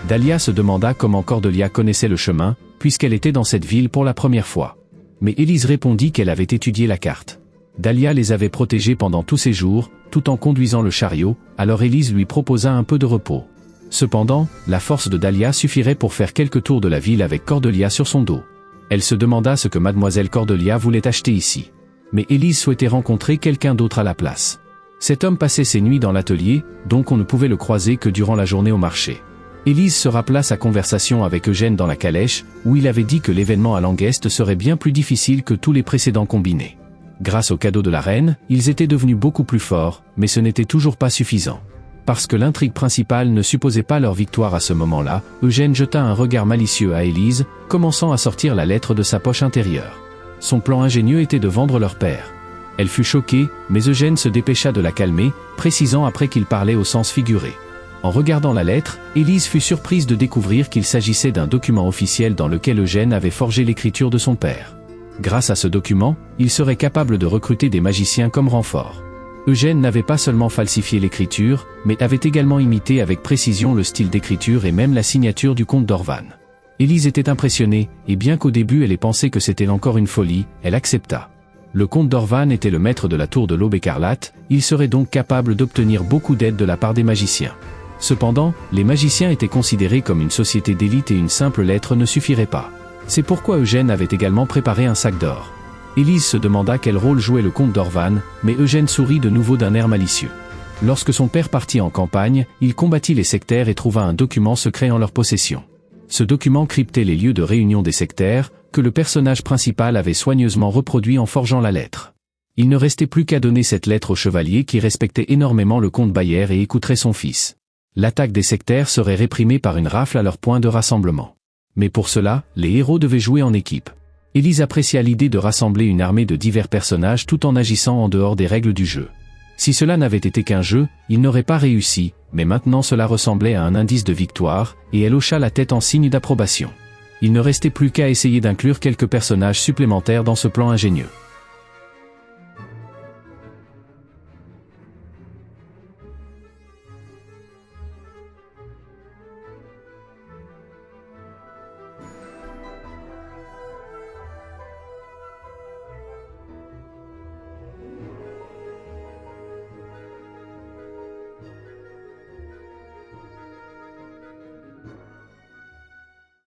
Dahlia se demanda comment Cordelia connaissait le chemin, puisqu'elle était dans cette ville pour la première fois. Mais Élise répondit qu'elle avait étudié la carte. Dahlia les avait protégés pendant tous ces jours, tout en conduisant le chariot, alors Élise lui proposa un peu de repos. Cependant, la force de Dahlia suffirait pour faire quelques tours de la ville avec Cordelia sur son dos. Elle se demanda ce que mademoiselle Cordelia voulait acheter ici. Mais Élise souhaitait rencontrer quelqu'un d'autre à la place. Cet homme passait ses nuits dans l'atelier, donc on ne pouvait le croiser que durant la journée au marché. Élise se rappela sa conversation avec Eugène dans la calèche, où il avait dit que l'événement à Languest serait bien plus difficile que tous les précédents combinés. Grâce au cadeau de la reine, ils étaient devenus beaucoup plus forts, mais ce n'était toujours pas suffisant. Parce que l'intrigue principale ne supposait pas leur victoire à ce moment-là, Eugène jeta un regard malicieux à Élise, commençant à sortir la lettre de sa poche intérieure. Son plan ingénieux était de vendre leur père. Elle fut choquée, mais Eugène se dépêcha de la calmer, précisant après qu'il parlait au sens figuré. En regardant la lettre, Élise fut surprise de découvrir qu'il s'agissait d'un document officiel dans lequel Eugène avait forgé l'écriture de son père. Grâce à ce document, il serait capable de recruter des magiciens comme renfort. Eugène n'avait pas seulement falsifié l'écriture, mais avait également imité avec précision le style d'écriture et même la signature du comte d'Orvan. Élise était impressionnée, et bien qu'au début elle ait pensé que c'était encore une folie, elle accepta. Le comte d'Orvan était le maître de la tour de l'Aube écarlate, il serait donc capable d'obtenir beaucoup d'aide de la part des magiciens. Cependant, les magiciens étaient considérés comme une société d'élite et une simple lettre ne suffirait pas. C'est pourquoi Eugène avait également préparé un sac d'or. Élise se demanda quel rôle jouait le comte d'Orvan, mais Eugène sourit de nouveau d'un air malicieux. Lorsque son père partit en campagne, il combattit les sectaires et trouva un document secret en leur possession. Ce document cryptait les lieux de réunion des sectaires, que le personnage principal avait soigneusement reproduit en forgeant la lettre. Il ne restait plus qu'à donner cette lettre au chevalier qui respectait énormément le comte Bayer et écouterait son fils. L'attaque des sectaires serait réprimée par une rafle à leur point de rassemblement. Mais pour cela, les héros devaient jouer en équipe. Élise apprécia l'idée de rassembler une armée de divers personnages tout en agissant en dehors des règles du jeu. Si cela n'avait été qu'un jeu, il n'aurait pas réussi, mais maintenant cela ressemblait à un indice de victoire, et elle hocha la tête en signe d'approbation. Il ne restait plus qu'à essayer d'inclure quelques personnages supplémentaires dans ce plan ingénieux.